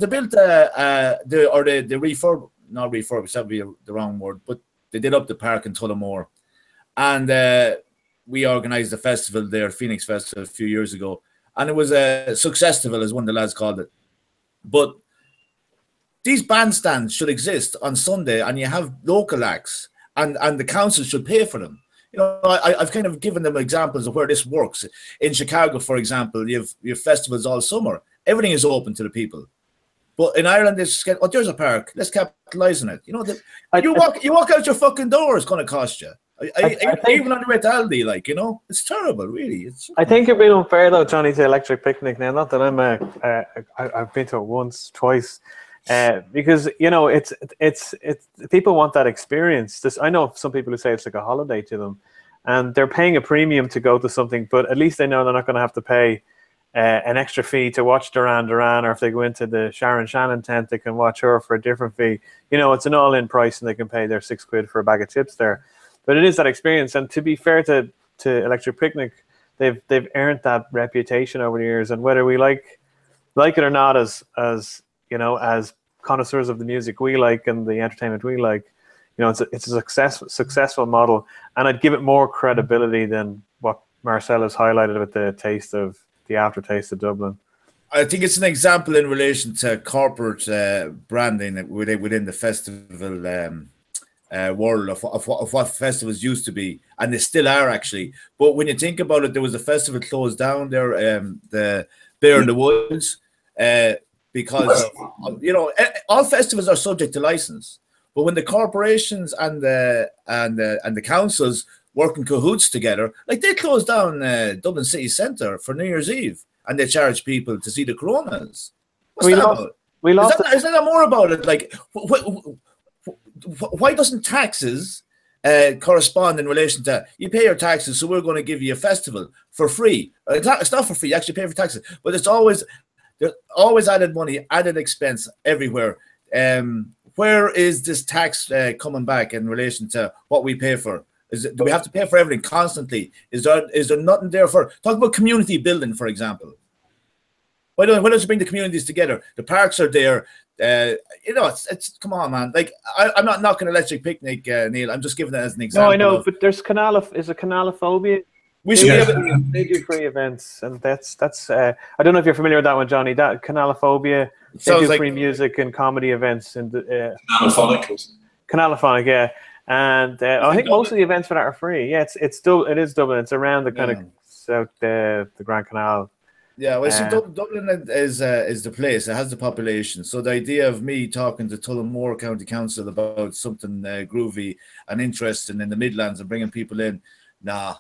built the refurb. Not refurbished, that would be the wrong word, but they did up the park in Tullamore, and we organised a festival there, Phoenix Festival, a few years ago, and it was a Successival, as one of the lads called it. But these bandstands should exist on Sunday, and you have local acts, and the council should pay for them. You know, I've kind of given them examples of where this works. In Chicago, for example, you have festivals all summer. Everything is open to the people. But in Ireland, it's oh, there's a park. Let's capitalize on it. You know, you walk out your fucking door, it's going to cost you. Even on the way to Aldi, like, you know, it's terrible, really. I think you're being unfair though, Johnny, to Electric Picnic now. Not that I've been to it once, twice, because you know it's people want that experience. I know some people who say it's like a holiday to them, and they're paying a premium to go to something, but at least they know they're not going to have to pay an extra fee to watch Duran Duran, or if they go into the Sharon Shannon tent, they can watch her for a different fee. You know, it's an all-in price, and they can pay their £6 for a bag of chips there. But it is that experience, and to be fair to Electric Picnic, they've earned that reputation over the years. And whether we like it or not, as you know, as connoisseurs of the music we like and the entertainment we like, you know, it's a successful model, and I'd give it more credibility than what Marcel has highlighted with the aftertaste of Dublin. I think it's an example in relation to corporate branding within the festival world of what festivals used to be, and they still are actually. But when you think about it, there was a festival closed down there, the Bear in the Woods, because of, you know, all festivals are subject to license. But when the corporations and the councils work in cahoots together, like they closed down Dublin City Centre for New Year's Eve, and they charge people to see the Coronas. What's that about? Is that more about it? Like, why doesn't taxes correspond in relation to you pay your taxes, so we're going to give you a festival for free? It's not for free; you actually pay for taxes, but there's always added money, added expense everywhere. Where is this tax coming back in relation to what we pay for? Do we have to pay for everything constantly? Is there nothing there for talk about community building, for example? Why don't you bring the communities together? The parks are there. You know, it's come on, man. Like I'm not knocking Electric Picnic, Neil. I'm just giving that as an example. No, I know, but there's canalophobia. We should they do free events, and that's. I don't know if you're familiar with that one, Johnny. That canalophobia. They do free music and comedy events and Canalophonic, yeah. And I think most of the events for that are free. Yeah, it is Dublin. It's around the kind of south the Grand Canal. Yeah, well, see, Dublin is the place. It has the population. So the idea of me talking to Tullamore County Council about something groovy and interesting in the Midlands and bringing people in, nah,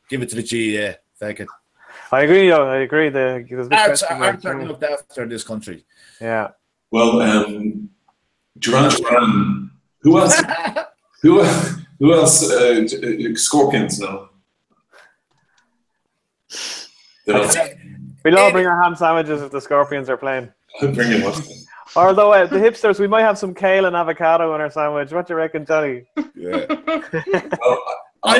give it to the GA. Thank it. I agree, though. I agree. There's arts are looked after in this country. Yeah. Well, Duran, who else? Who else? Scorpions, no. We'll all bring our ham sandwiches if the Scorpions are playing. I'll bring it up. Although the hipsters, we might have some kale and avocado in our sandwich. What do you reckon, Telly? Yeah. Well, I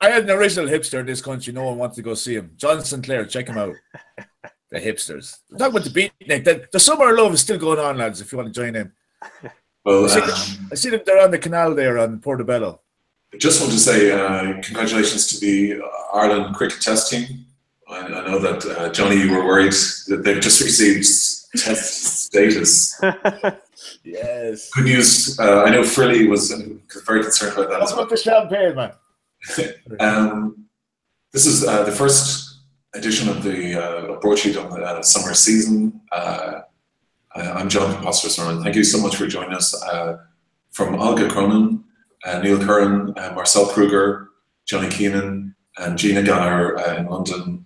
had an original hipster in this country. No one wants to go see him. John Sinclair, check him out. The hipsters. Talk about the beatnik. The summer of love is still going on, lads. If you want to join in. Well, I see them there on the canal there on Portobello. I just want to say congratulations to the Ireland cricket test team. I know that Johnny, you were worried that they've just received test status. Yes. Good news. I know Frilly was very concerned about that. That's about the champagne, man. This is the first edition of the Broadsheet on the summer season. I'm John Composter. Thank you so much for joining us. From Olga Cronin, Neil Curran, Marcel Kruger, Johnny Keenan, and Gina Geyer in London.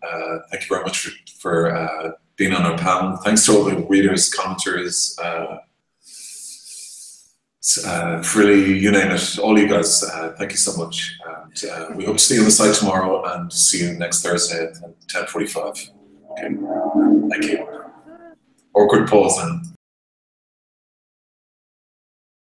Thank you very much for being on our panel. Thanks to all the readers, commenters, Frilly, you name it, all you guys. Thank you so much. And we hope to see you on the site tomorrow and see you next Thursday at 10:45. Okay. Thank you. Awkward pause then.